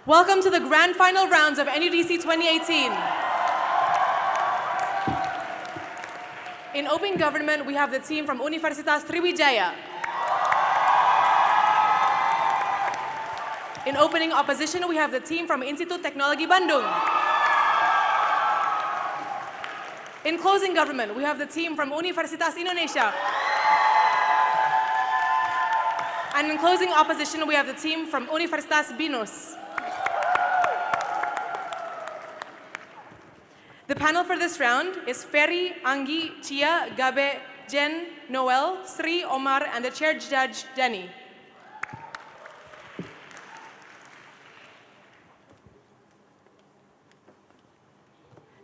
Welcome to the grand final rounds of NUDC 2018. In open government, we have the team from Universitas Sriwijaya. In opening opposition, we have the team from Institut Teknologi Bandung. In closing government, we have the team from Universitas Indonesia. And in closing opposition, we have the team from Universitas Binus. The panel for this round is Ferry, Anggi, Chia, Gabe, Jen, Noel, Sri, Omar, and the chair judge, Denny.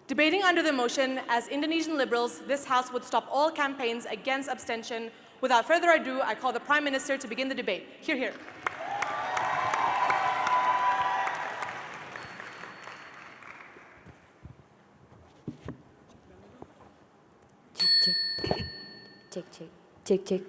Debating under the motion, as Indonesian liberals, this House would stop all campaigns against abstention. Without further ado, I call the Prime Minister to begin the debate. Hear, hear. Check.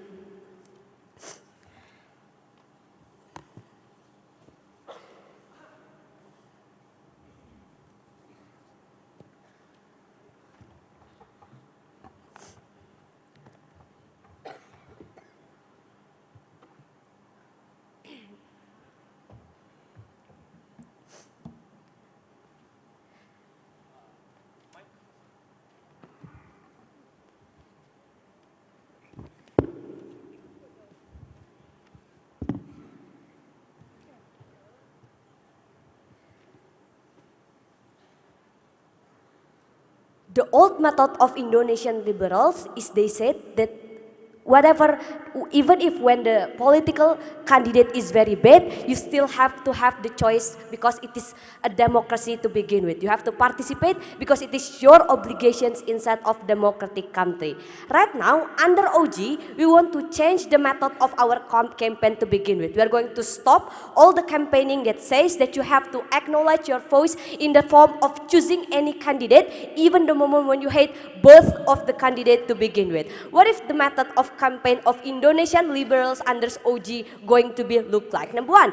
The old method of Indonesian liberals is they said that whatever, even if when the political candidate is very bad, you still have to have the choice because it is a democracy to begin with. You have to participate because it is your obligations inside of democratic country. Right now, under OG, we want to change the method of our campaign to begin with. We are going to stop all the campaigning that says that you have to acknowledge your voice in the form of choosing any candidate, even the moment when you hate both of the candidate to begin with. What if the method of campaign of Indonesian liberals under OG going to be look like? Number one,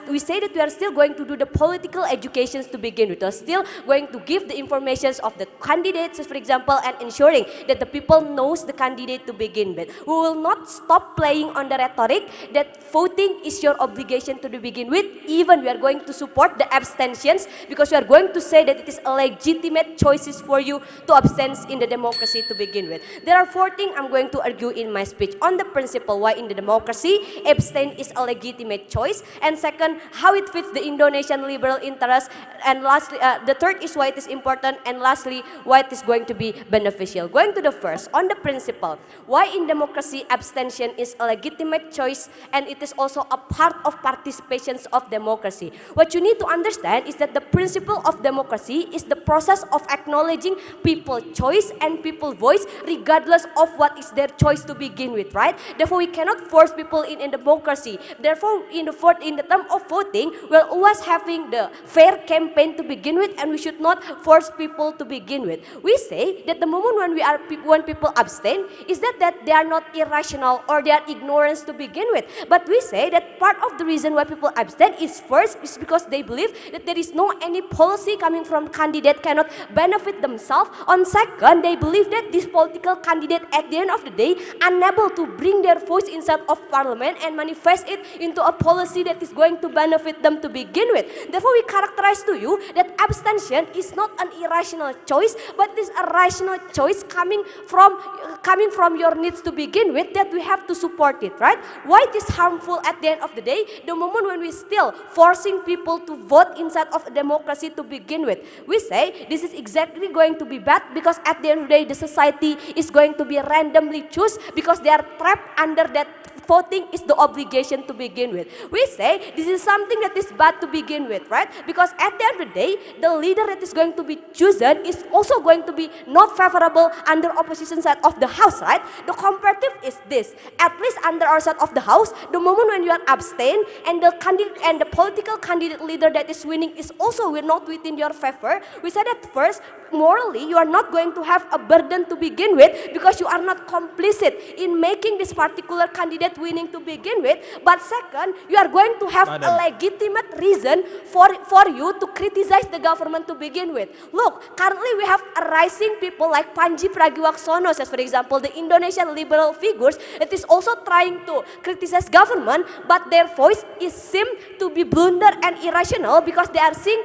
we say that we are still going to do the political educations to begin with. We are still going to give the informations of the candidates, for example, and ensuring that the people knows the candidate to begin with. We will not stop playing on the rhetoric that voting is your obligation to begin with. Even we are going to support the abstentions because we are going to say that it is a legitimate choices for you to abstain in the democracy to begin with. There are 4 things I'm going to argue in my speech on the principle why in the democracy abstain is a legitimate choice, and second, how it fits the Indonesian liberal interest, and lastly, the third is why it is important, and lastly, why it is going to be beneficial. Going to the first, on the principle, why in democracy abstention is a legitimate choice and it is also a part of participations of democracy. What you need to understand is that the principle of democracy is the process of acknowledging people's choice and people's voice regardless of what is their choice to begin with, right? Therefore, we cannot force people in democracy. Therefore, in the term of voting, we're always having the fair campaign to begin with, and we should not force people to begin with. We say that the moment when people abstain is that they are not irrational or they are ignorance to begin with. But we say that part of the reason why people abstain is first is because they believe that there is no any policy coming from candidate cannot benefit themselves. On second, they believe that this political candidate at the end of the day unable to bring their voice inside of parliament and manifest it into a policy that is going to benefit them to begin with. Therefore, we characterize to you that abstention is not an irrational choice, but it is a rational choice coming from your needs to begin with, that we have to support it, right? Why it is harmful at the end of the day? The moment when we still forcing people to vote inside of a democracy to begin with, we say this is exactly going to be bad because at the end of the day, the society is going to be randomly choose because they are trapped under that voting is the obligation to begin with. We say this is something that is bad to begin with, right? Because at the end of the day, the leader that is going to be chosen is also going to be not favorable under opposition side of the house, right? The comparative is this. At least under our side of the house, the moment when you are abstain and the candidate and the political candidate leader that is winning is also not within your favor, we say that first, morally, you are not going to have a burden to begin with because you are not complicit in making this particular candidate candidate winning to begin with, but second, you are going to have a legitimate reason for you to criticize the government to begin with. Look, currently we have a rising people like Panji Pragiwaksono, as for example, the Indonesian liberal figures that is also trying to criticize government, but their voice is seem to be blunder and irrational because they are seen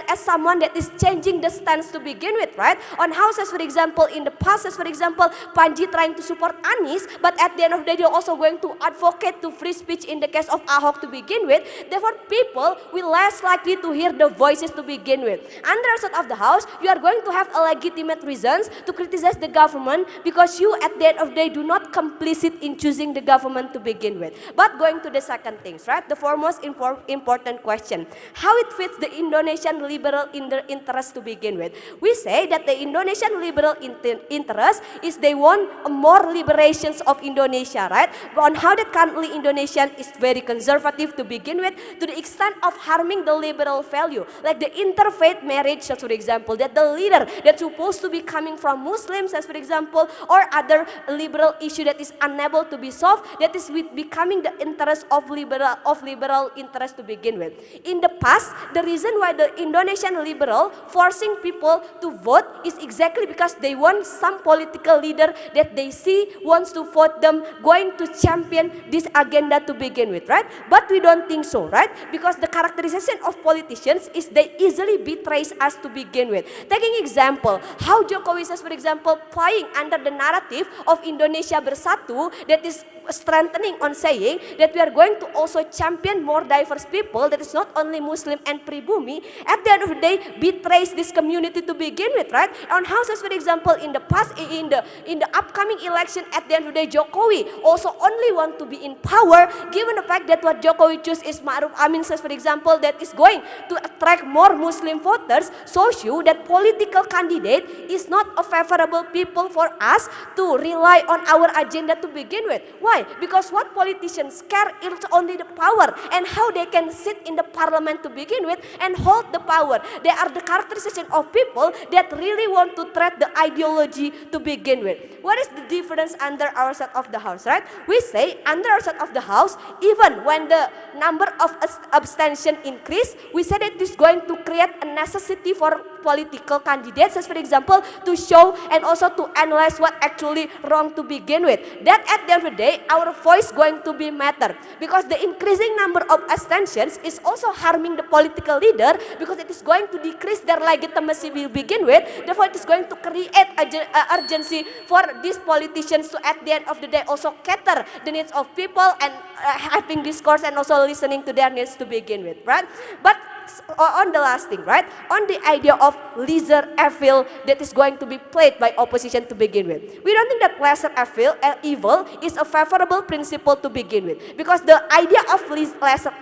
as someone that is changing the stance to begin with, right? On how, as for example, in the past, as for example, Panji trying to support Anies, but at the end of the day, they're also going to advocate to free speech in the case of Ahok to begin with. Therefore, people will less likely to hear the voices to begin with. Under the side of the house, you are going to have a legitimate reasons to criticize the government because you, at the end of the day, do not complicit in choosing the government to begin with. But going to the second things, right? The foremost important question: how it fits the Indonesian liberal interest to begin with. We say that the Indonesian liberal interest is they want more liberations of Indonesia, right? On how that currently Indonesian is very conservative to begin with, to the extent of harming the liberal value, like the interfaith marriage, as for example, that the leader that's supposed to be coming from Muslims, as for example, or other liberal issue that is unable to be solved, that is becoming the interest of liberal interest to begin with. In the past, the reason why the Indonesian liberal forcing people to vote is exactly because they want some political leader that they see wants to vote them going to champion this agenda to begin with, right? But we don't think so, right? Because the characterization of politicians is they easily betrays us to begin with. Taking example, how Jokowi says, for example, playing under the narrative of Indonesia Bersatu, that is strengthening on saying that we are going to also champion more diverse people, that is not only Muslim and pribumi, at the end of the day betrays this community to begin with, right? On houses, for example, in the past, in the upcoming election, at the end of the day, Jokowi also only want to be in power, given the fact that what Jokowi choose is Ma'ruf Amin, says, for example, that is going to attract more Muslim voters, shows you that political candidate is not a favorable people for us to rely on our agenda to begin with. Why? Because what politicians care is only the power and how they can sit in the parliament to begin with and hold the power. They are the characterization of people that really want to tread the ideology to begin with. What is the difference under our side of the house, right? We say under our side of the house, even when the number of abstention increase, we say that it is going to create a necessity for political candidates, as for example, to show and also to analyze what actually wrong to begin with. That at the end of the day, our voice going to be matter, because the increasing number of abstentions is also harming the political leader, because it is going to decrease their legitimacy to begin with. Therefore, it is going to create urgency for these politicians to at the end of the day also cater the needs of people and having discourse and also listening to their needs to begin with, right? But on the last thing, right? On the idea of lesser evil that is going to be played by opposition to begin with. We don't think that lesser evil is a favorable principle to begin with, because the idea of lesser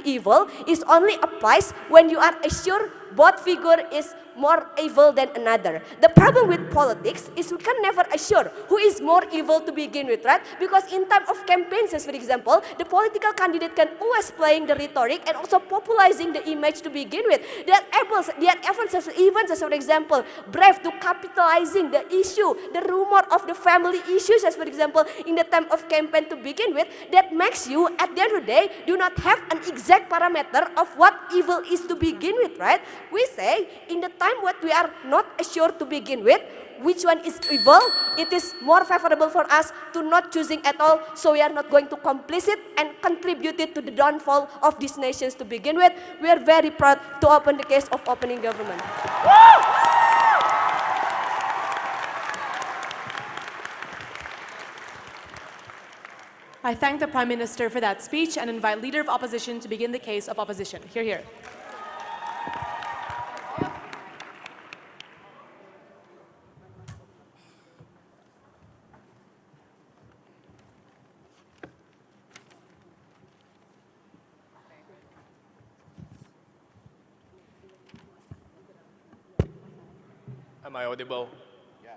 evil is only applies when you are assured both figure is more evil than another. The problem with politics is we can never assure who is more evil to begin with, right? Because in time of campaigns, as for example, the political candidate can always playing the rhetoric and also popularizing the image to begin with. They are even as for example, brave to capitalizing the issue, the rumor of the family issues, as for example, in the time of campaign to begin with, that makes you at the end of the day do not have an exact parameter of what evil is to begin with, right? We say in the time what we are not assured to begin with, which one is evil, it is more favorable for us to not choosing at all, so we are not going to complicit and contributed to the downfall of these nations to begin with. We are very proud to open the case of opening government. I thank the Prime Minister for that speech and invite Leader of Opposition to begin the case of opposition. Hear, hear. Am I audible? Yes.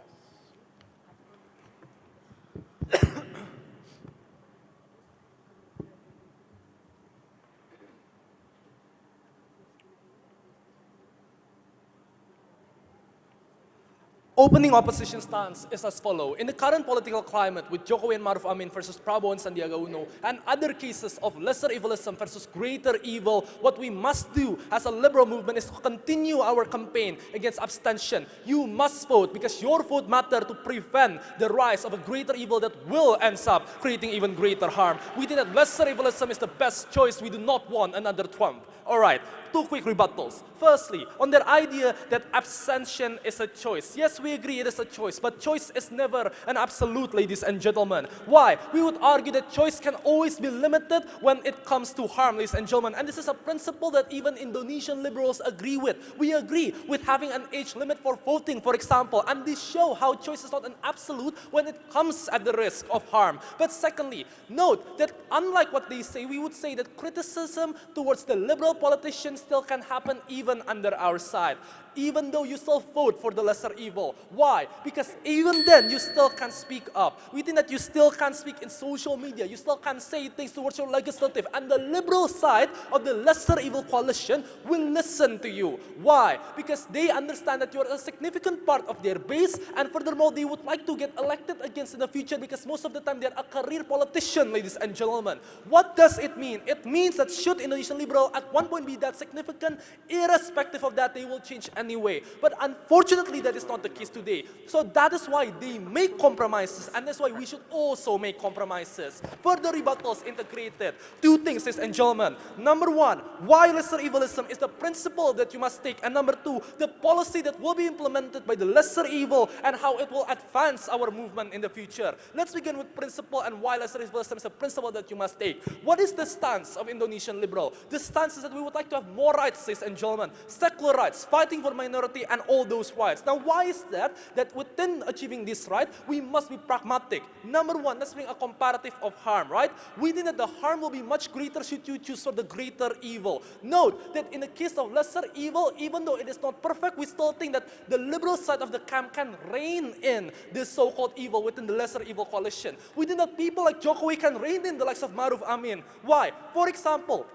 opening opposition stance is as follows. In the current political climate with Jokowi and Maruf Amin versus Prabowo and Sandiaga Uno and other cases of lesser evilism versus greater evil, what we must do as a liberal movement is to continue our campaign against abstention. You must vote because your vote matters to prevent the rise of a greater evil that will end up creating even greater harm. We think that lesser evilism is the best choice. We do not want another Trump. All right, 2 quick rebuttals. Firstly, on that idea that abstention is a choice. Yes, we agree it is a choice, but choice is never an absolute, ladies and gentlemen. Why? We would argue that choice can always be limited when it comes to harm, ladies and gentlemen. And this is a principle that even Indonesian liberals agree with. We agree with having an age limit for voting, for example, and this show how choice is not an absolute when it comes at the risk of harm. But secondly, note that unlike what they say, we would say that criticism towards the liberal politicians still can happen even under our side. Even though you still vote for the lesser evil. Why? Because even then, you still can't speak up. We think that you still can't speak in social media. You still can't say things towards your legislative. And the liberal side of the lesser evil coalition will listen to you. Why? Because they understand that you are a significant part of their base. And furthermore, they would like to get elected against in the future because most of the time, they're a career politician, ladies and gentlemen. What does it mean? It means that should Indonesian liberal at one point be that significant, irrespective of that, they will change anyway. But unfortunately, that is not the case today. So that is why they make compromises, and that's why we should also make compromises. Further rebuttals integrated. 2 things, ladies and gentlemen. Number 1, why lesser evilism is the principle that you must take. And number 2, the policy that will be implemented by the lesser evil and how it will advance our movement in the future. Let's begin with principle and why lesser evilism is a principle that you must take. What is the stance of Indonesian liberal? The stance is that we would like to have more rights, ladies and gentlemen. Secular rights, fighting for minority and all those rights. Now, why is that? That within achieving this right, we must be pragmatic. Number 1, let's bring a comparative of harm, right? We think that the harm will be much greater should you choose for the greater evil. Note that in the case of lesser evil, even though it is not perfect, we still think that the liberal side of the camp can rein in this so-called evil within the lesser evil coalition. We think that people like Jokowi can rein in the likes of Maruf Amin. Why? For example,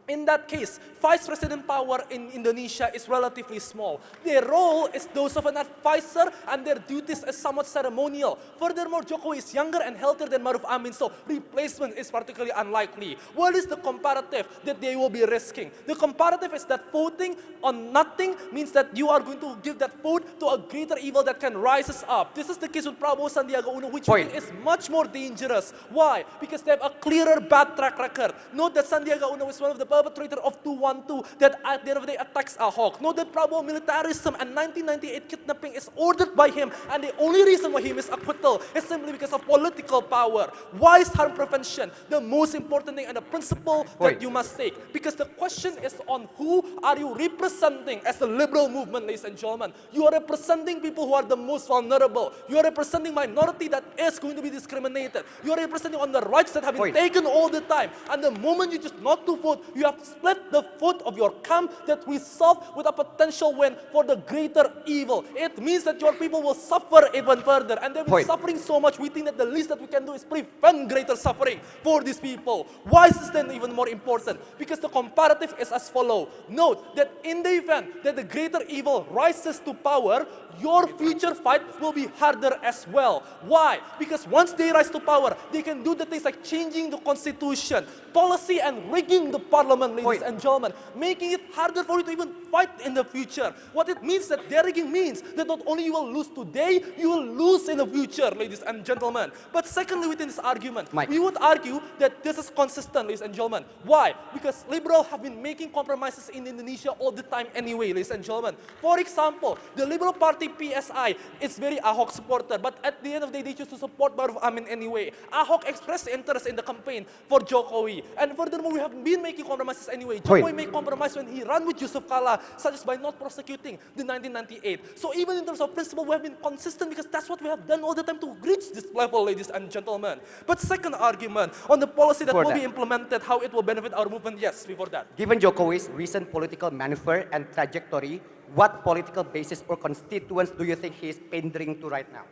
in that case, vice president power in Indonesia is relatively small. Their role is those of an advisor and their duties is somewhat ceremonial. Furthermore, Jokowi is younger and healthier than Maruf Amin, so replacement is particularly unlikely. What is the comparative that they will be risking? The comparative is that voting on nothing means that you are going to give that vote to a greater evil that can rise us up. This is the case with Prabowo Sandiaga Uno, which we think is much more dangerous. Why? Because they have a clearer bad track record. Note that Sandiaga Uno is one of the perpetrator of 212 that at the end of the day attacks Ahok. Note that Prabowo militarism and 1998 kidnapping is ordered by him, and the only reason why he is acquittal is simply because of political power. Why is harm prevention the most important thing and the principle that you must take? Because the question is on who are you representing as the liberal movement, ladies and gentlemen. You are representing people who are the most vulnerable. You are representing minority that is going to be discriminated. You are representing on the rights that have been taken all the time. And the moment you choose not to vote, you have split the vote of your camp that result with a potential win for the greater evil. It means that your people will suffer even further, and they've been suffering so much. We think that the least that we can do is prevent greater suffering for these people. Why is this then even more important? Because the comparative is as follows. Note that in the event that the greater evil rises to power, your future fight will be harder as well. Why? Because once they rise to power, they can do the things like changing the constitution, policy, and rigging the parliament, ladies and gentlemen, making it harder for you to even fight in the future. What it means that their rigging means that not only you will lose today, you will lose in the future, ladies and gentlemen. But secondly, within this argument, we would argue that this is consistent, ladies and gentlemen. Why? Because liberals have been making compromises in Indonesia all the time anyway, ladies and gentlemen. For example, the Liberal Party PSI is very Ahok supporter, but at the end of the day, they choose to support Maruf Amin anyway. Ahok expressed interest in the campaign for Jokowi. And furthermore, we have been making compromises anyway. Jokowi made compromise when he ran with Yusuf Kala, such as by not prosecuting the 1998. So even in terms of principle, we have been consistent because that's what we have done all the time to reach this level, ladies and gentlemen. But second argument on the policy that will be implemented, how it will benefit our movement, yes, before that. Given Jokowi's recent political maneuver and trajectory, what political basis or constituents do you think he is pandering to right now?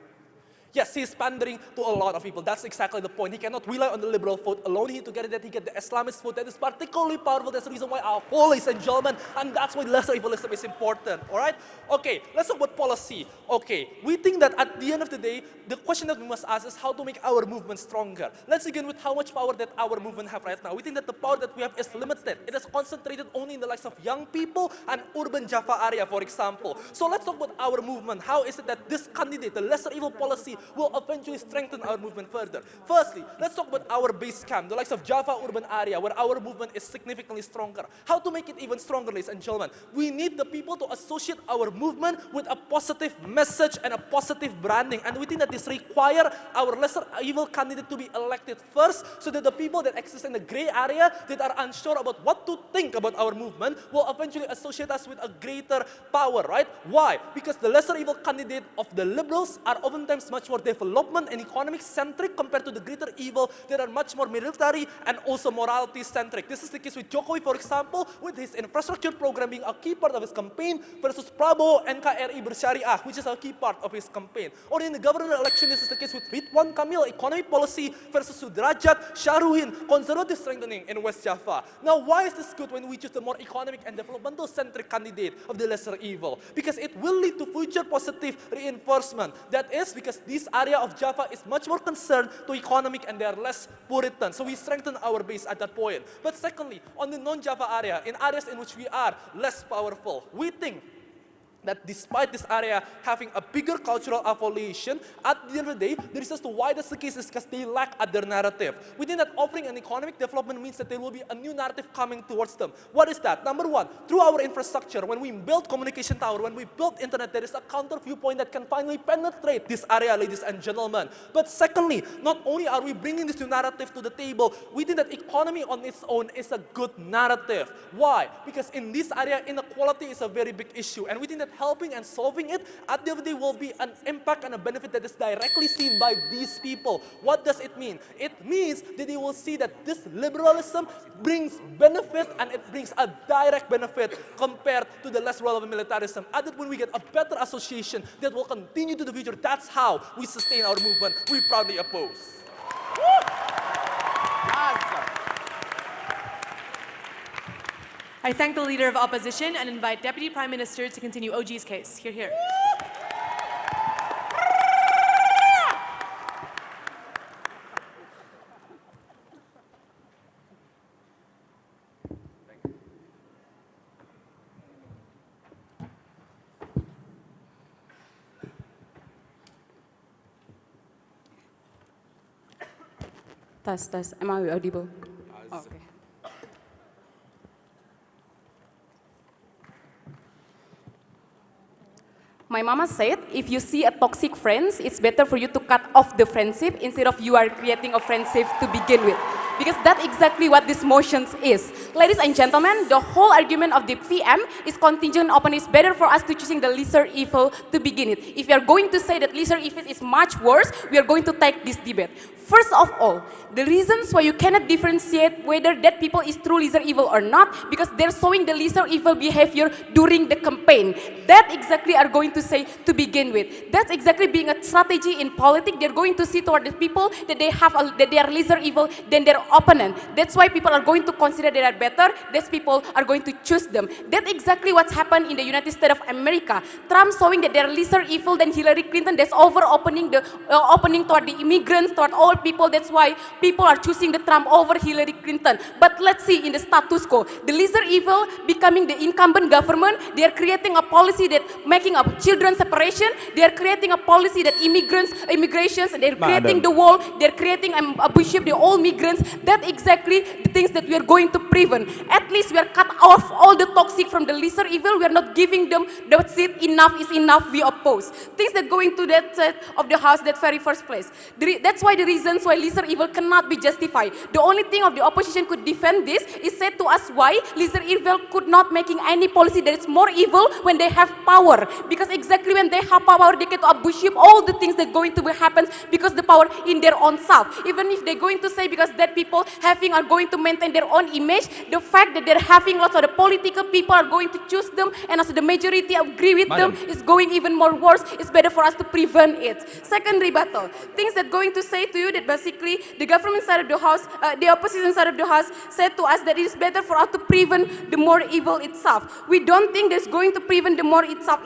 Yes, he is pandering to a lot of people. That's exactly the point. He cannot rely on the liberal vote alone. He need to get it that he get the Islamist vote that is particularly powerful. That's the reason why our poll, ladies and gentlemen, and that's why lesser evilism is important. All right? Okay, let's talk about policy. Okay, we think that at the end of the day, the question that we must ask is how to make our movement stronger. Let's begin with how much power that our movement have right now. We think that the power that we have is limited. It is concentrated only in the likes of young people and urban Java area, for example. So let's talk about our movement. How is it that this candidate, the lesser evil policy, will eventually strengthen our movement further? Firstly, let's talk about our base camp, the likes of Java urban area, where our movement is significantly stronger. How to make it even stronger, ladies and gentlemen? We need the people to associate our movement with a positive message and a positive branding. And we think that this requires our lesser evil candidate to be elected first, so that the people that exist in the gray area, that are unsure about what to think about our movement, will eventually associate us with a greater power, right? Why? Because the lesser evil candidate of the liberals are oftentimes much more development and economic centric compared to the greater evil that are much more military and also morality centric. This is the case with Jokowi, for example, with his infrastructure program being a key part of his campaign, versus Prabowo NKRI Bersyariah, which is a key part of his campaign. Or in the governor election, this is the case with Ridwan Kamil, economic policy, versus Sudrajat Syahruhin, conservative strengthening in West Java. Now, why is this good when we choose the more economic and developmental centric candidate of the lesser evil? Because it will lead to future positive reinforcement. That is because this area of Java is much more concerned to economic and they are less Puritan. So we strengthen our base at that point. But secondly, on the non-Java area, in areas in which we are less powerful, we think that despite this area having a bigger cultural affiliation, at the end of the day, the reasons to why that's the case is because they lack other narrative. We think that offering an economic development means that there will be a new narrative coming towards them. What is that? Number one, through our infrastructure, when we build communication tower, when we build internet, there is a counter viewpoint that can finally penetrate this area, ladies and gentlemen. But secondly, not only are we bringing this new narrative to the table, we think that economy on its own is a good narrative. Why? Because in this area, inequality is a very big issue, and we think that helping and solving it at the end of the day will be an impact and a benefit that is directly seen by these people. What does it mean? It means that they will see that this liberalism brings benefit, and it brings a direct benefit compared to the less relevant militarism. At that point, we get a better association that will continue to the future. That's how we sustain our movement. We proudly oppose. I thank the Leader of Opposition and invite Deputy Prime Minister to continue OG's case. Hear, hear. Tes. Am I audible? Okay. My mama said, if you see a toxic friend, it's better for you to cut off the friendship instead of you are creating a friendship to begin with. Because that's exactly what this motion is. Ladies and gentlemen, the whole argument of the PM is contingent upon it's better for us to choosing the lesser evil to begin with. If we are going to say that lesser evil is much worse, we are going to take this debate. First of all, the reasons why you cannot differentiate whether that people is true lesser evil or not, because they're showing the lesser evil behavior during the campaign. That exactly are going to say to begin with. That's exactly being a strategy in politics. They're going to see toward the people that they have that they are lesser evil than their opponent. That's why people are going to consider they are better. These people are going to choose them. That's exactly what's happened in the United States of America. Trump showing that they're lesser evil than Hillary Clinton. That's over opening the opening toward the immigrants, toward all people. That's why people are choosing the Trump over Hillary Clinton. But let's see in the status quo, the lesser evil becoming the incumbent government. They are creating a policy that making up children separation. They are creating a policy that immigrations. They're creating the wall. They're creating a bishop, the all migrants. That's exactly the things that we are going to prevent. At least we are cut off all the toxic from the lesser evil. We are not giving them the seat. Enough is enough. We oppose things that going to that side of the house. That very first place. That's why the reasons why lesser evil cannot be justified. The only thing of the opposition could defend this is said to us why lesser evil could not making any policy that is more evil when they have power. Because exactly when they have power, they get to abuse all the things that going to happen because the power in their own self. Even if they're going to say because that people are going to to maintain their own image. The fact that they're having lots of the political people are going to choose them, and also the majority agree with them is going even more worse. It's better for us to prevent it. Second rebuttal, things that going to say to you that basically the government side of the house, the opposition side of the house said to us that it is better for us to prevent the more evil itself. We don't think that's going to prevent the more itself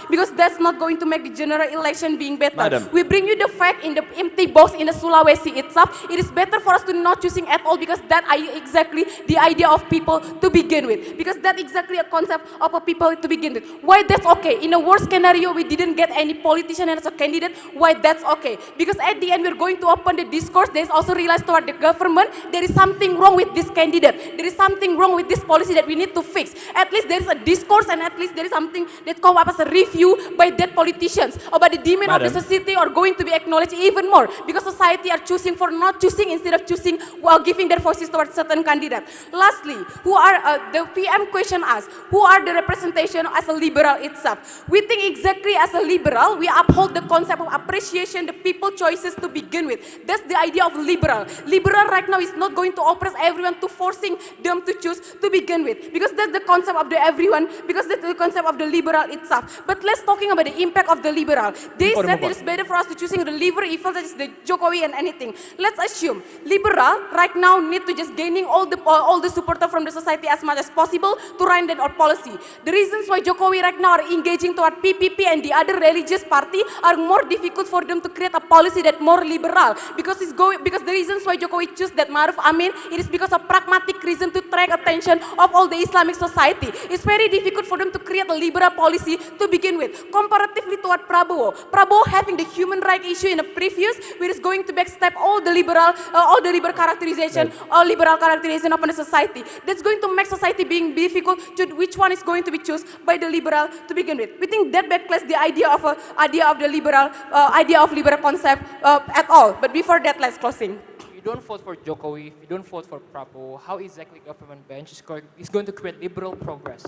because that's not going to make the general election being better. Madam. We bring you the fact in the empty box in the Sulawesi itself. It is better for us to not choosing at all because that is exactly the idea of people to begin with. Because that's exactly a concept of a people to begin with. Why that's okay? In a worst scenario, we didn't get any politician as a candidate. Why that's okay? Because at the end, we're going to open the discourse. There's also realized toward the government, there is something wrong with this candidate. There is something wrong with this policy that we need to fix. At least there is a discourse and at least there is something that come up as a review by that politicians or by the demand of the society are going to be acknowledged even more because society are choosing for not choosing instead of choosing while giving their voices towards certain candidate. Lastly, who are the PM question asks, who are the representation as a liberal itself? We think exactly as a liberal, we uphold the concept of appreciation the people choices to begin with. That's the idea of liberal. Liberal right now is not going to oppress everyone to forcing them to choose to begin with because that's the concept of the everyone, because that's the concept of the liberal itself. But let's talking about the impact of the liberal. They said it is better for us to choosing the liberal evil such as the Jokowi and anything. Let's assume liberal right now need to just gaining all the supporter from the society as much as possible to run their policy. The reasons why Jokowi right now are engaging toward PPP and the other religious party are more difficult for them to create a policy that more liberal because the reasons why Jokowi choose that Maruf Amin, it is because of pragmatic reason to attract attention of all the Islamic society. It's very difficult for them to create a liberal policy to begin with. Comparatively toward Prabowo having the human right issue in the previous, which is going to backstep all the liberal characterization or liberal characterization of the society. That's going to make society being difficult to which one is going to be chosen by the liberal to begin with. We think that backlash the idea of the liberal concept at all. But before that, let's closing. If you don't vote for Jokowi, if you don't vote for Prabowo, how exactly government bench is going to create liberal progress?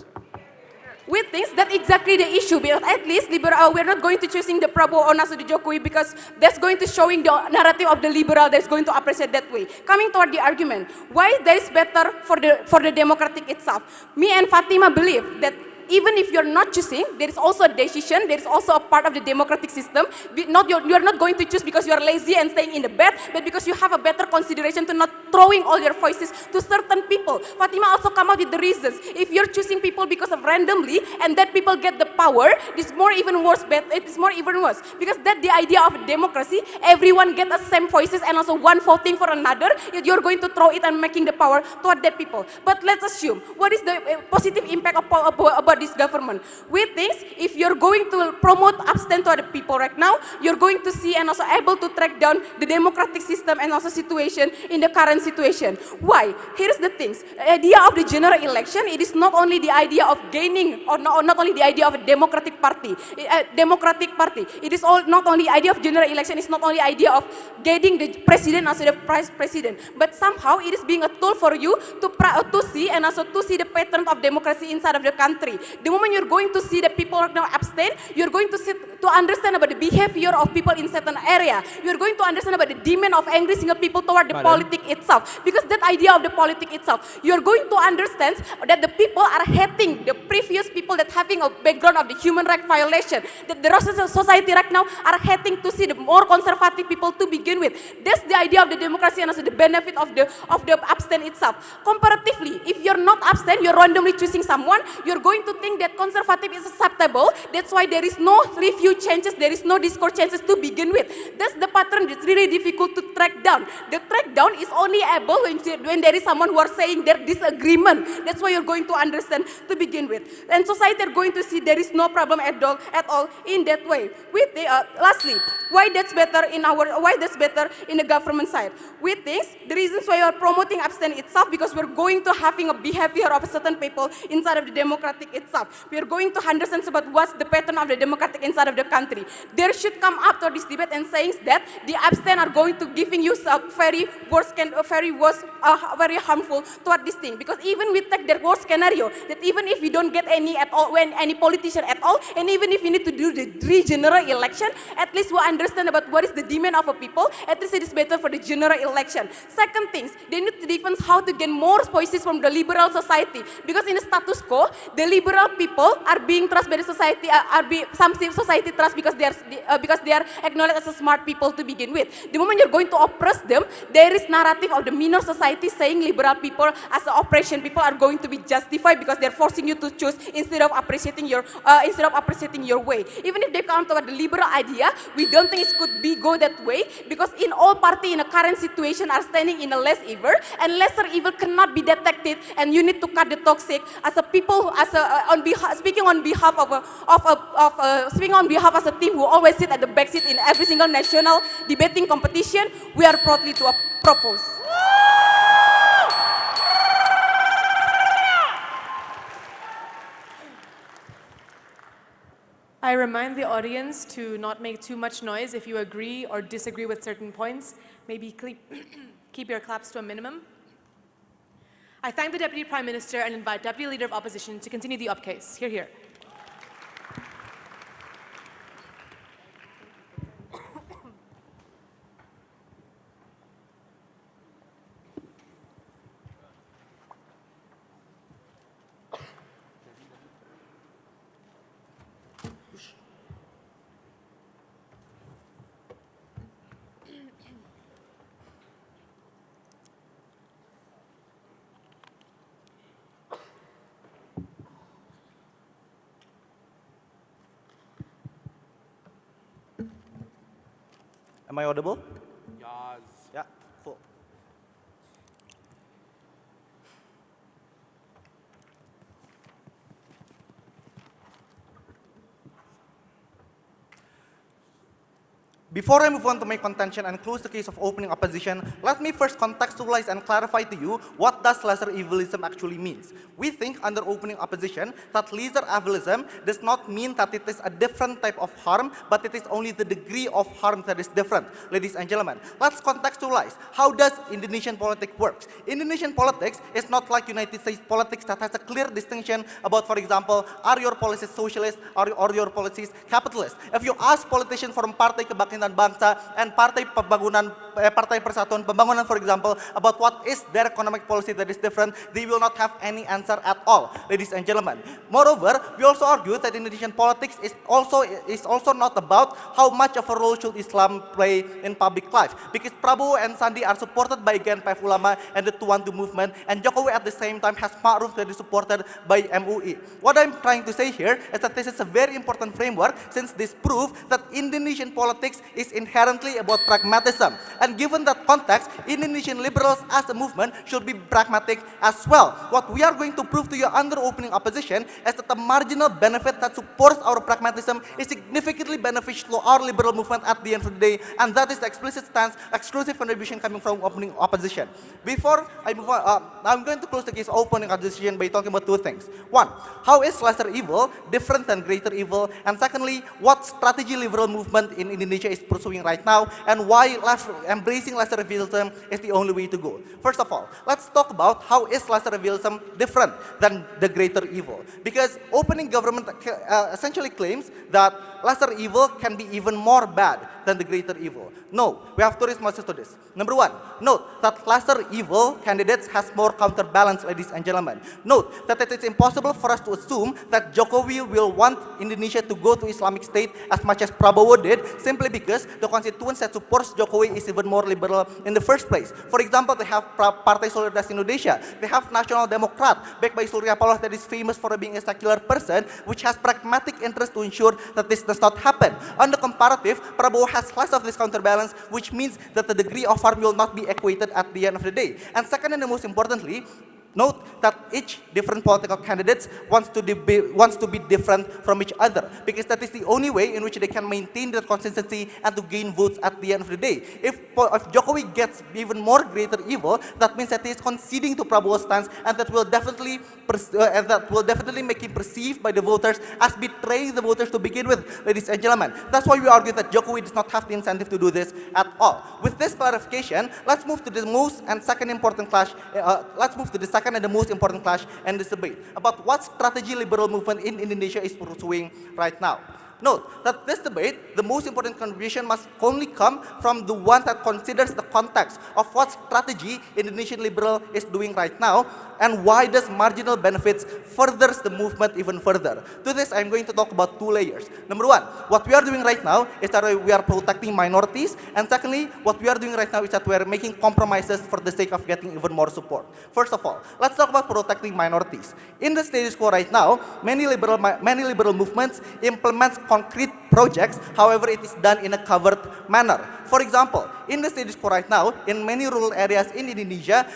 We think that exactly the issue, but at least we're not going to choosing the Prabowo or also the Jokowi because that's going to showing the narrative of the liberal that's going to appreciate that way. Coming toward the argument, why that is better for the democratic itself. Me and Fatima believe that even if you're not choosing, there is also a decision, there is also a part of the democratic system. You're not going to choose because you're lazy and staying in the bed, but because you have a better consideration to not throwing all your voices to certain people. Fatima also come up with the reasons. If you're choosing people because of randomly and that people get the power, it's more even worse. It is more even worse because that's the idea of democracy. Everyone get the same voices and also one voting for another. You're going to throw it and making the power toward that people. But let's assume what is the positive impact about this government. We think if you're going to promote abstain to the people right now, you're going to see and also able to track down the democratic system and also situation in the current situation. Why? Here's the things. Idea of the general election, it is not only the idea of gaining or not only the idea of a democratic party. It is not only idea of general election, it's not only idea of getting the president as the vice president, but somehow it is being a tool for you to see and also to see the pattern of democracy inside of the country. The moment you're going to see that people are now abstain, you're going to understand about the behavior of people in certain area. You're going to understand about the demand of angry single people toward the politic itself. Because that idea of the politic itself, you're going to understand that the people are hating the previous people that having a background of the human right violation. That the rest of the society right now are hating to see the more conservative people to begin with. That's the idea of the democracy and also the benefit of the abstain itself. Comparatively, if you're not abstain, you're randomly choosing someone, you're going to think that conservative is acceptable. That's why there is no review changes, there is no discourse changes to begin with. That's the pattern that's really difficult to track down. The track down is only able when there is someone who are saying their disagreement. That's why you're going to understand to begin with. And society are going to see there is no problem at all in that way. Lastly, why that's better in the government side? We think the reasons why you are promoting abstain itself because we're going to having a behavior of a certain people inside of the democratic itself. We are going to understand about what's the pattern of the democratic inside of the country. There should come up to this debate and saying that the abstain are going to giving you some very harmful toward this thing. Because even we take their worst scenario, that even if we don't get any at all, when any politician at all, and even if we need to do the general election, at least we understand understand about what is the demand of a people, at least it is better for the general election. Second things, they need to define how to gain more voices from the liberal society. Because in the status quo, the liberal people are being trusted by the society, some society trust because they are acknowledged as a smart people to begin with. The moment you're going to oppress them, there is narrative of the minor society saying liberal people as an oppression people are going to be justified because they're forcing you to choose instead of appreciating your way. Even if they come to the liberal idea, we don't think it could go that way because in all party in a current situation are standing in a less evil, and lesser evil cannot be detected, and you need to cut the toxic as a people, speaking on behalf as a team who always sit at the back seat in every single national debating competition. We are proudly to propose. I remind the audience to not make too much noise if you agree or disagree with certain points. Maybe keep your claps to a minimum. I thank the Deputy Prime Minister and invite Deputy Leader of Opposition to continue the upcase. Hear, hear. Am I audible? Yes. Yeah, cool. Before I move on to my contention and close the case of opening opposition, let me first contextualize and clarify to you what does lesser evilism actually means. We think under opening opposition that lesser evilism does not mean that it is a different type of harm, but it is only the degree of harm that is different. Ladies and gentlemen, let's contextualize. How does Indonesian politics works? Indonesian politics is not like United States politics that has a clear distinction about, for example, are your policies socialist or your policies capitalist? If you ask politicians from Partai Kebangkitan Bangsa and Partai Persatuan Pembangunan, for example, about what is their economic policy that is different, they will not have any answer at all, ladies and gentlemen. Moreover, we also argue that Indonesian politics is also not about how much of a role should Islam play in public life, because Prabowo and Sandi are supported by Gnpf Ulama and the 212 movement, and Jokowi at the same time has Ma'ruf that is supported by MUI. What I'm trying to say here is that this is a very important framework, since this proves that Indonesian politics is inherently about pragmatism. And given that context, Indonesian liberals as a movement should be pragmatic as well. What we are going to prove to you under opening opposition is that the marginal benefit that supports our pragmatism is significantly beneficial to our liberal movement at the end of the day, and that is the explicit stance, exclusive contribution coming from opening opposition. Before I move on, I'm going to close the case of opening opposition by talking about two things. One, how is lesser evil different than greater evil? And secondly, what strategy liberal movement in Indonesia is pursuing right now, and why embracing lesser evilism is the only way to go. First of all, let's talk about how is lesser evilism different than the greater evil. Because opening government essentially claims that lesser evil can be even more bad than the greater evil. No, we have two responses to this. Number one, note that lesser evil candidates has more counterbalance, ladies and gentlemen. Note that it is impossible for us to assume that Jokowi will want Indonesia to go to Islamic State as much as Prabowo did, simply because the constituents that supports Jokowi is even more liberal in the first place. For example, they have Partai Solidaritas Indonesia, they have National Democrat, backed by Surya Paloh, that is famous for being a secular person, which has pragmatic interest to ensure that this does not happen. On the comparative, Prabowo has less of this counterbalance, which means that the degree of harm will not be equated at the end of the day. And second, and most importantly, note that each different political candidates wants to be different from each other, because that is the only way in which they can maintain their consistency and to gain votes at the end of the day. If Jokowi gets even more greater evil, that means that he is conceding to Prabowo's stance, and that will definitely make him perceived by the voters as betraying the voters to begin with, ladies and gentlemen. That's why we argue that Jokowi does not have the incentive to do this at all. With this clarification, let's move to the most and second important clash. Second and the most important clash in this debate about what strategy liberal movement in Indonesia is pursuing right now. Note that this debate, the most important contribution must only come from the one that considers the context of what strategy Indonesian liberal is doing right now and why does marginal benefits furthers the movement even further. To this, I'm going to talk about two layers. Number one, what we are doing right now is that we are protecting minorities, and secondly, what we are doing right now is that we are making compromises for the sake of getting even more support. First of all, let's talk about protecting minorities. In the status quo right now, many liberal movements implement concrete projects, however, it is done in a covered manner. For example, in the status quo right now, in many rural areas in Indonesia,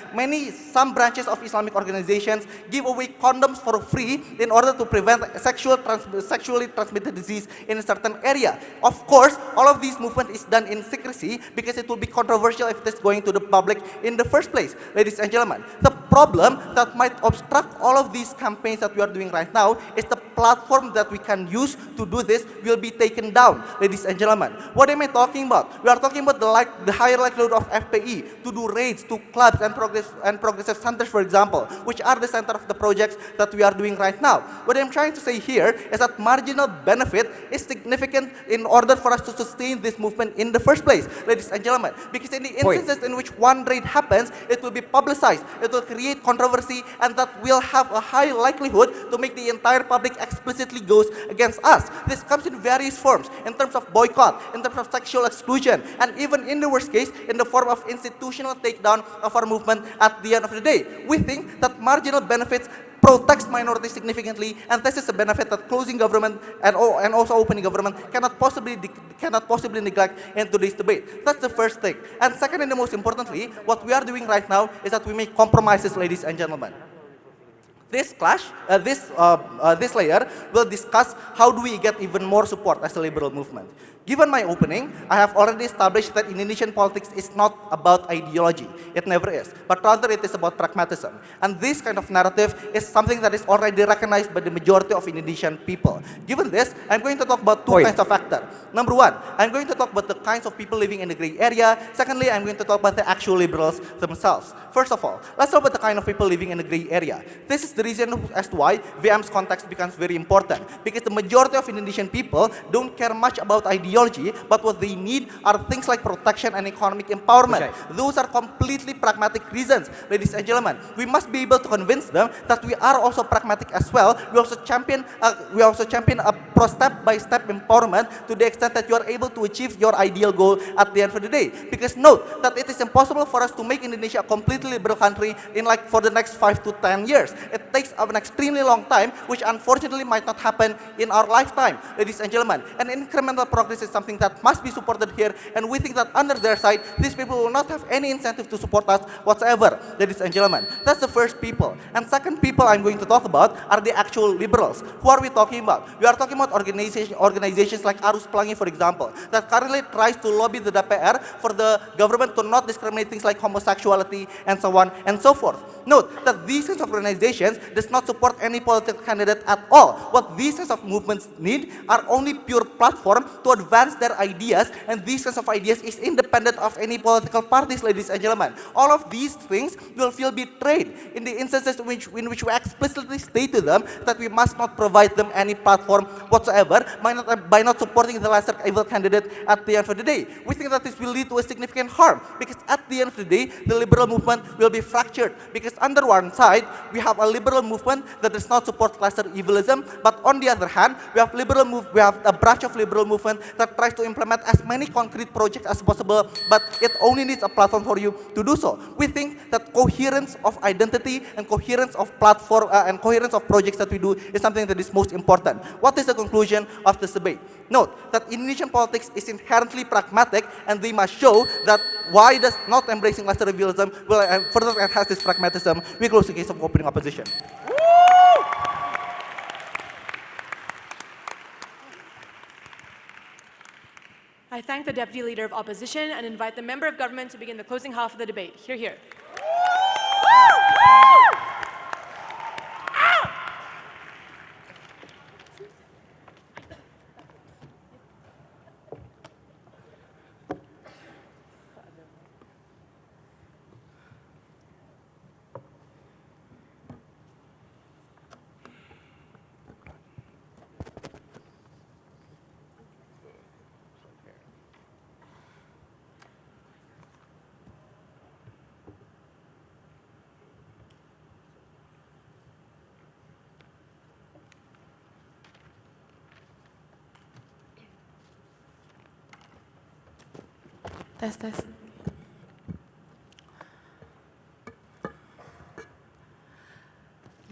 some branches of Islamic organizations give away condoms for free in order to prevent sexually transmitted disease in a certain area. Of course, all of these movement is done in secrecy because it will be controversial if it is going to the public in the first place. Ladies and gentlemen, the problem that might obstruct all of these campaigns that we are doing right now is the platform that we can use to do this will be taken down. Ladies and gentlemen, what am I talking about? We are talking about the higher likelihood of FPI to do raids to clubs and progressive centers, for example, which are the center of the projects that we are doing right now. What I'm trying to say here is that marginal benefit is significant in order for us to sustain this movement in the first place, ladies and gentlemen, because in the instances in which one raid happens, it will be publicized, it will create controversy, and that will have a high likelihood to make the entire public explicitly goes against us. This comes in various forms, in terms of boycott, in terms of sexual exclusion, and even in the worst case, in the form of institutional takedown of our movement at the end of the day. We think that marginal benefits protects minorities significantly, and this is a benefit that closing government and also opening government cannot possibly neglect in today's debate. That's the first thing. And second, and the most importantly, what we are doing right now is that we make compromises, ladies and gentlemen. This layer will discuss how do we get even more support as a liberal movement. Given my opening, I have already established that Indonesian politics is not about ideology. It never is. But rather it is about pragmatism. And this kind of narrative is something that is already recognized by the majority of Indonesian people. Given this, I'm going to talk about two kinds of factors. Number one, I'm going to talk about the kinds of people living in the gray area. Secondly, I'm going to talk about the actual liberals themselves. First of all, let's talk about the kind of people living in the gray area. This is the reason as to why VM's context becomes very important. Because the majority of Indonesian people don't care much about ideology, but what they need are things like protection and economic empowerment. Those are completely pragmatic reasons, ladies and gentlemen. We must be able to convince them that we are also pragmatic as well. We also champion a step-by-step empowerment to the extent that you are able to achieve your ideal goal at the end of the day. Because note that it is impossible for us to make Indonesia a completely liberal country for the next 5 to 10 years. It takes an extremely long time, which unfortunately might not happen in our lifetime, ladies and gentlemen. And incremental progress is something that must be supported here, and we think that under their side, these people will not have any incentive to support us whatsoever, ladies and gentlemen. That's the first people. And second people I'm going to talk about are the actual liberals. Who are we talking about? We are talking about organizations like Arus Pelangi, for example, that currently tries to lobby the DPR for the government to not discriminate things like homosexuality and so on and so forth. Note that these kinds of organizations does not support any political candidate at all. What these kinds of movements need are only pure platform to advance their ideas, and these kinds of ideas is independent of any political parties, ladies and gentlemen. All of these things will feel betrayed in the instances in which we explicitly state to them that we must not provide them any platform whatsoever by not supporting the lesser evil candidate at the end of the day. We think that this will lead to a significant harm, because at the end of the day, the liberal movement will be fractured, because under one side, we have a liberal movement that does not support lesser evilism, but on the other hand, we have a branch of liberal movement that tries to implement as many concrete projects as possible, but it only needs a platform for you to do so. We think that coherence of identity and coherence of platform and coherence of projects that we do is something that is most important. What is the conclusion of this debate? Note that Indonesian politics is inherently pragmatic, and they must show that why does not embracing lesser evilism will further enhance this pragmatism. We close the case of opening opposition. I thank the Deputy Leader of Opposition and invite the Member of Government to begin the closing half of the debate. Hear, hear. Tes.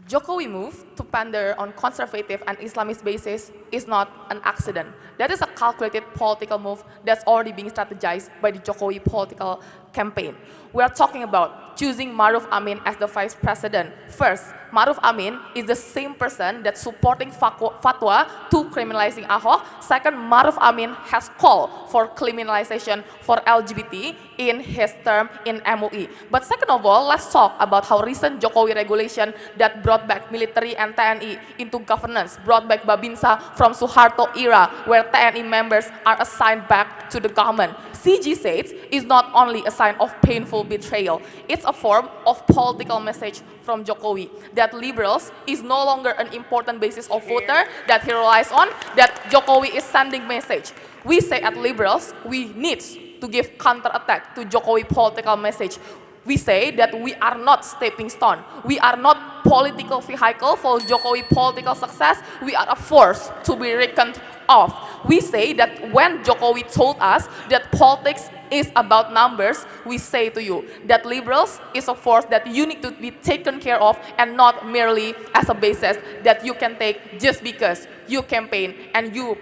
Jokowi move to pander on conservative and Islamist basis is not an accident. That is a calculated political move that's already being strategized by the Jokowi political campaign. We are talking about choosing Maruf Amin as the vice president. First, Maruf Amin is the same person that's supporting fatwa to criminalizing Ahok. Second, Maruf Amin has called for criminalization for LGBT in his term in MUI. But second of all, let's talk about how recent Jokowi regulation that brought back military and TNI into governance, brought back Babinsa from Suharto era, where TNI members are assigned back to the government. CG says is not only a sign of painful betrayal, it's a form of political message from Jokowi that liberals is no longer an important basis of voter that he relies on, that Jokowi is sending message. We say at liberals, we need to give counterattack to Jokowi political message. We say that we are not stepping stone. We are not political vehicle for Jokowi political success. We are a force to be reckoned of. We say that when Jokowi told us that politics is about numbers, we say to you that liberals is a force that you need to be taken care of and not merely as a basis that you can take just because you campaign and you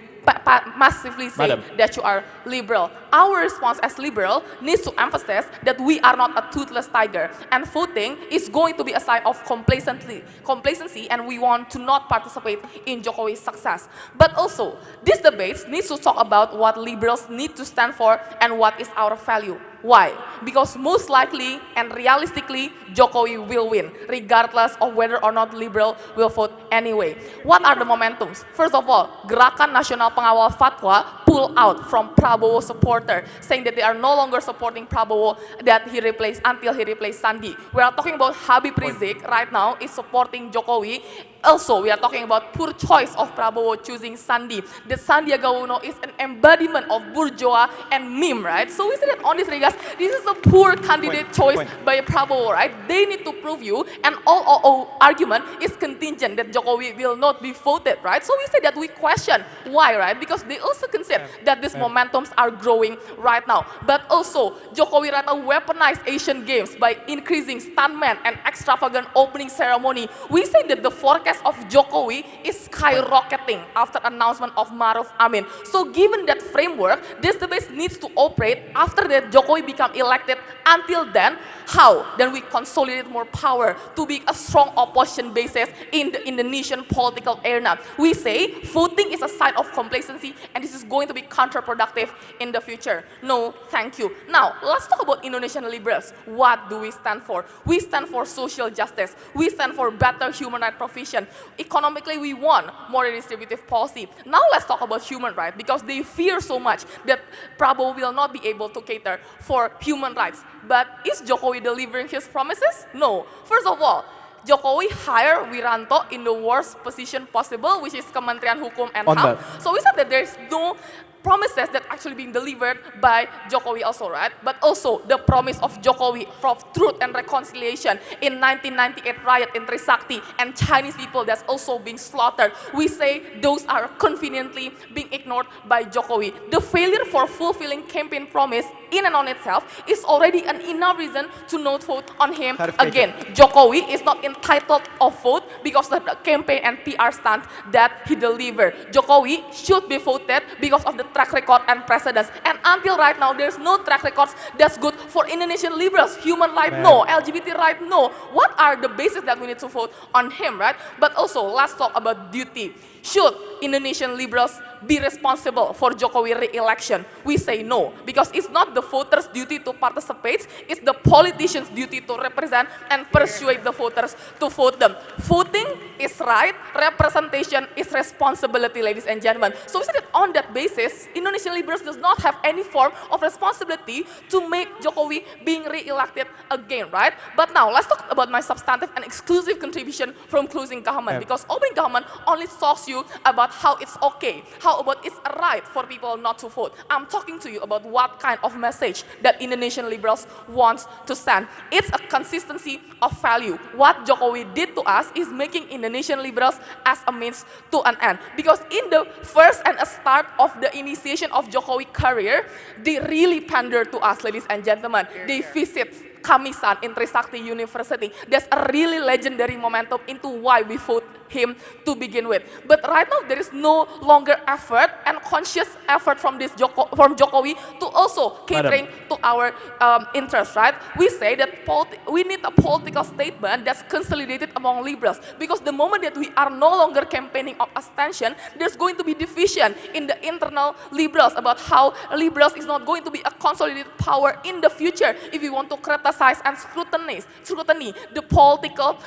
massively say that you are liberal. Our response as liberal needs to emphasize that we are not a toothless tiger, and voting is going to be a sign of complacency, and we want to not participate in Jokowi's success. But also, this debate needs to talk about what liberals need to stand for and what is our value. Why? Because most likely and realistically, Jokowi will win, regardless of whether or not liberal will vote anyway. What are the momentums? First of all, Gerakan Nasional Pengawal Fatwa pull out from Prabowo supporter, saying that they are no longer supporting Prabowo that he replaced until he replaced Sandi. We are talking about Habib Rizik right now is supporting Jokowi. Also, we are talking about poor choice of Prabowo choosing Sandi. That Sandiaga Uno is an embodiment of bourgeois and meme, right? So we say that on this regards, this is a poor candidate choice by Prabowo, right? They need to prove you, and all argument is contingent that Jokowi will not be voted, right? So we say that we question why, right? Because they also consider that these momentums are growing right now. But also, Jokowi right now weaponized Asian Games by increasing stuntmen and extravagant opening ceremony. We say that the forecast of Jokowi is skyrocketing after announcement of Maruf Amin. So given that framework, this debate needs to operate after that Jokowi become elected. Until then, how? Then we consolidate more power to be a strong opposition basis in the Indonesian political arena. We say voting is a sign of complacency, and this is going to be counterproductive in the future. No, thank you. Now, let's talk about Indonesian liberals. What do we stand for? We stand for social justice. We stand for better human rights provision. Economically, we want more redistributive policy. Now let's talk about human rights, because they fear so much that Prabowo will not be able to cater for human rights. But is Jokowi delivering his promises? No. First of all, Jokowi hired Wiranto in the worst position possible, which is Kementerian Hukum and HAM. So we said that there is no promises that actually being delivered by Jokowi also, right? But also the promise of Jokowi of truth and reconciliation in 1998 riot in Trisakti and Chinese people that's also being slaughtered. We say those are conveniently being ignored by Jokowi. The failure for fulfilling campaign promise in and on itself is already an enough reason to not vote on him again. Jokowi is not entitled of vote because of the campaign and PR stunt that he delivered. Jokowi should be voted because of the track record and precedence. And until right now, there's no track records that's good for Indonesian liberals. Human rights, no. LGBT rights, no. What are the basis that we need to vote on him, right? But also, let's talk about duty. Should Indonesian liberals be responsible for Jokowi re-election? We say no, because it's not the voters' duty to participate, it's the politicians' duty to represent and persuade the voters to vote them. Voting is right, representation is responsibility, ladies and gentlemen. So we say that on that basis, Indonesian liberals does not have any form of responsibility to make Jokowi being re-elected again, right? But now, let's talk about my substantive and exclusive contribution from closing government, because opening government only talks you you about how it's okay, how about it's a right for people not to vote. I'm talking to you about what kind of message that Indonesian liberals want to send. It's a consistency of value. What Jokowi did to us is making Indonesian liberals as a means to an end. Because in the first and a start of the initiation of Jokowi career, they really pander to us, ladies and gentlemen. They visit Kamisan in Trisakti University. That's a really legendary momentum into why we vote him to begin with. But right now there is no longer effort and conscious effort from from Jokowi to also catering to our interests, right? We say that we need a political statement that's consolidated among liberals, because the moment that we are no longer campaigning of abstention, there's going to be division in the internal liberals about how liberals is not going to be a consolidated power in the future if we want to criticize and scrutiny the political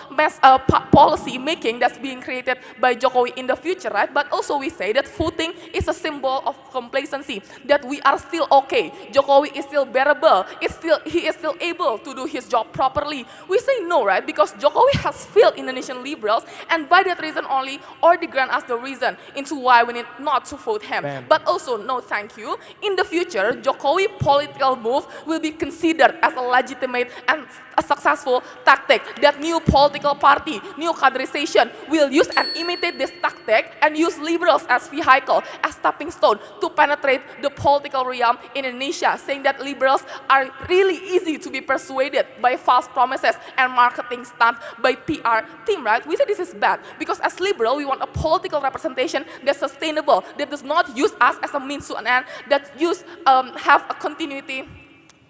policy making that's being created by Jokowi in the future, right? But also we say that voting is a symbol of complacency, that we are still okay. Jokowi is still bearable. He is still able to do his job properly. We say no, right? Because Jokowi has failed Indonesian liberals, and by that reason only, or they grant us the reason into why we need not to vote him. But also, no thank you. In the future, Jokowi political move will be considered as a legitimate and a successful tactic that new political party, new caderization will use and imitate this tactic and use liberals as vehicle, as stepping stone to penetrate the political realm in Indonesia, saying that liberals are really easy to be persuaded by false promises and marketing stunt by PR team, right? We say this is bad because as liberal, we want a political representation that's sustainable, that does not use us as a means to an end, that have a continuity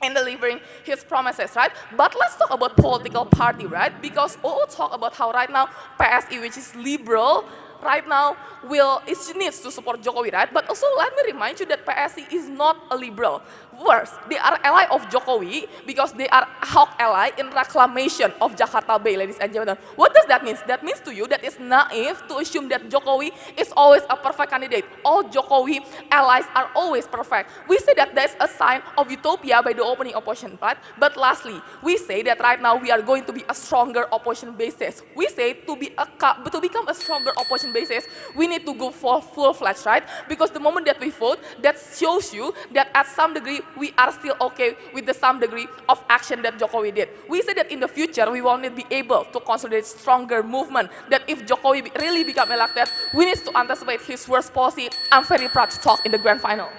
in delivering his promises, right? But let's talk about political party, right? Because all talk about how right now PSI, which is liberal, right now it needs to support Jokowi, right? But also let me remind you that PSI is not a liberal. Worse, they are ally of Jokowi because they are Ahok ally in reclamation of Jakarta Bay, ladies and gentlemen. What does that mean? That means to you that it's naive to assume that Jokowi is always a perfect candidate. All Jokowi allies are always perfect. We say that that's a sign of utopia by the opening opposition, right? But lastly, we say that right now we are going to be a stronger opposition basis. We say to become a stronger opposition basis, we need to go for full-fledged, right? Because the moment that we vote, that shows you that at some degree we are still okay with the some degree of action that Jokowi did. We say that in the future we will need to be able to consolidate stronger movement, that if Jokowi really become elected, we need to anticipate his worst policy. I'm very proud to talk in the grand final.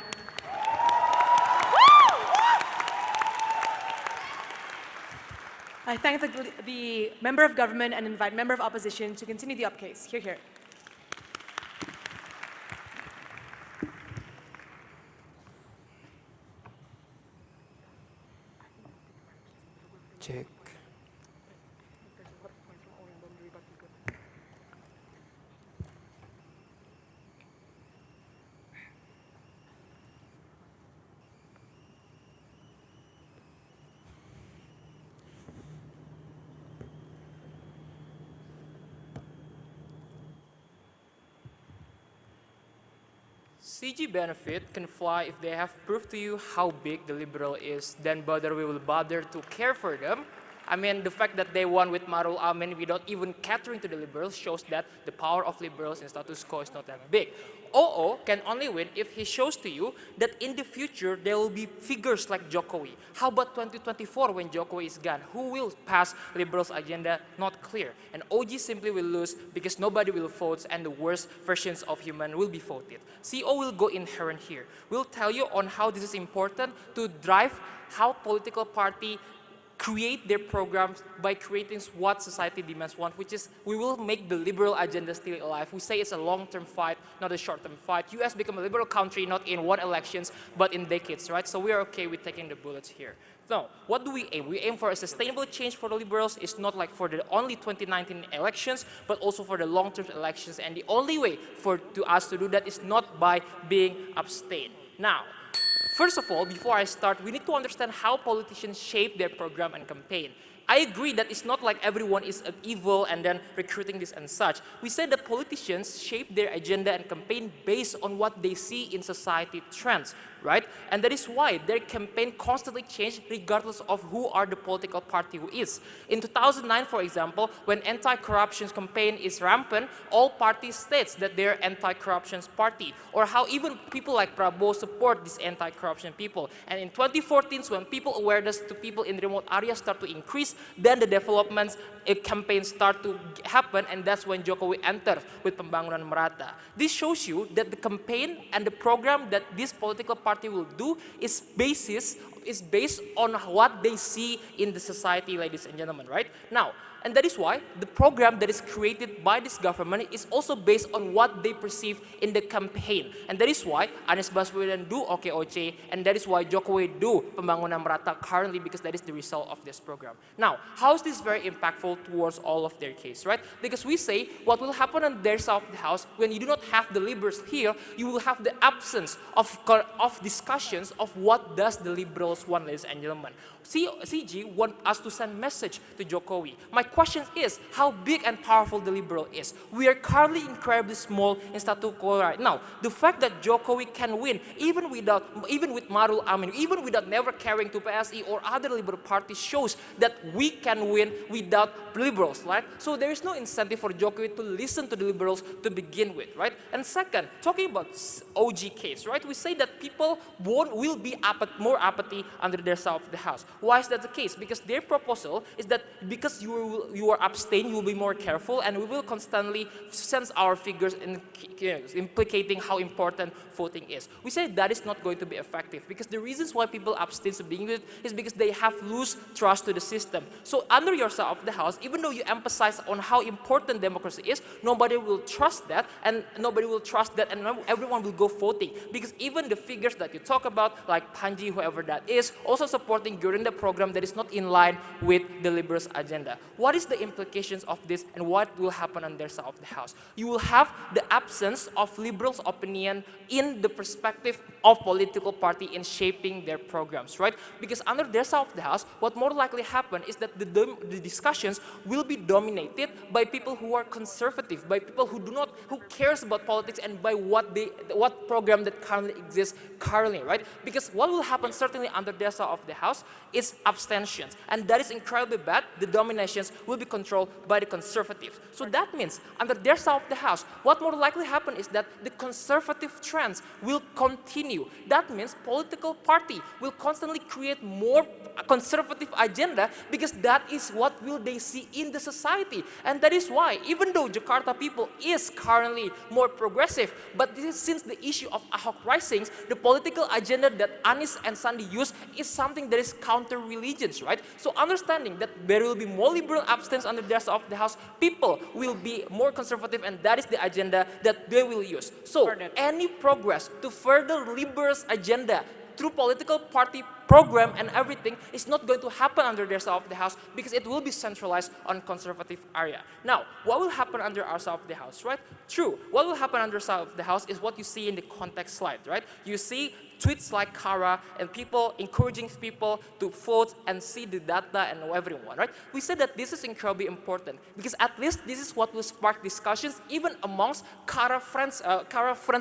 I thank the member of government and invite member of opposition to continue the up case. Hear, hear. Check. CG benefit can fly if they have proved to you how big the liberal is, then whether we will bother to care for them. I mean, the fact that they won with Marul Amin without even catering to the liberals shows that the power of liberals in status quo is not that big. OO can only win if he shows to you that in the future there will be figures like Jokowi. How about 2024 when Jokowi is gone? Who will pass liberals' agenda? Not clear. And OG simply will lose because nobody will vote and the worst versions of human will be voted. CO will go inherent here. We'll tell you on how this is important to drive how political party create their programs by creating what society demands want, which is we will make the liberal agenda still alive. We say it's a long-term fight, not a short-term fight. US become a liberal country not in one elections, but in decades, right? So we are okay with taking the bullets here. Now, what do we aim? We aim for a sustainable change for the liberals. It's not like for the only 2019 elections, but also for the long-term elections. And the only way for us to do that is not by being abstained. Now, first of all, before I start, we need to understand how politicians shape their program and campaign. I agree that it's not like everyone is evil and then recruiting this and such. We say that politicians shape their agenda and campaign based on what they see in society trends, right? And that is why their campaign constantly change regardless of who are the political party who is. In 2009, for example, when anti-corruption campaign is rampant, all parties states that they're anti-corruption party, or how even people like Prabowo support these anti-corruption people. And in 2014, when people awareness to people in remote areas start to increase, then the developments campaigns start to happen, and that's when Jokowi enters with Pembangunan Merata. This shows you that the campaign and the program that this political party will do is based on what they see in the society, ladies and gentlemen, right? Now, and that is why the program that is created by this government is also based on what they perceive in the campaign. And that is why Anies Baswedan do OKOC, and that is why Jokowi do Pembangunan Merata currently, because that is the result of this program. Now, how is this very impactful towards all of their case, right? Because we say what will happen on their side of the house when you do not have the liberals here, you will have the absence of discussions of what does the liberals want, ladies and gentlemen. CG want us to send message to Jokowi. My question is how big and powerful the liberal is. We are currently incredibly small in status quo right now. The fact that Jokowi can win even with Marul Amin, even without never carrying to PSI or other liberal parties, shows that we can win without liberals, right? So there is no incentive for Jokowi to listen to the liberals to begin with, right? And second, talking about OG case, right? We say that people will be more apathy under their side of the house. Why is that the case? Because their proposal is that because you are abstain, you will be more careful, and we will constantly sense our figures in implicating how important voting is. We say that is not going to be effective because the reasons why people abstain to begin with is because they have loose trust to the system. So under your side of the house, even though you emphasize on how important democracy is, nobody will trust that, and everyone will go voting, because even the figures that you talk about, like Panji, whoever that is, also supporting during the program that is not in line with the liberals' agenda. What is the implications of this, and what will happen on their side of the house? You will have the absence of liberals' opinion in the perspective of political party in shaping their programs, right? Because under their side of the house, what more likely happen is that the discussions will be dominated by people who are conservative, by people who cares about politics, and by what program that currently exists currently, right? Because what will happen certainly under their side of the house is abstentions, and that is incredibly bad. The dominations will be controlled by the conservatives. So that means under their side of the house, what more likely happen is that the conservative trends will continue. That means political party will constantly create more conservative agenda, because that is what will they see in the society. And that is why, even though Jakarta people is currently more progressive, but this is since the issue of Ahok risings, the political agenda that Anies and Sandi use is something that is counter-religions, right? So understanding that there will be more liberal abstentions under the rest of the house, people will be more conservative, and that is the agenda that they will use. So any progress to further liberals' agenda through political party program and everything is not going to happen under their side of the house, because it will be centralized on conservative area. Now, what will happen under our side of the house, right? True, what will happen under side of the house is what you see in the context slide, right? You see tweets like Kara and people encouraging people to vote and see the data and everyone, right? We said that this is incredibly important because at least this is what will spark discussions even amongst Kara friends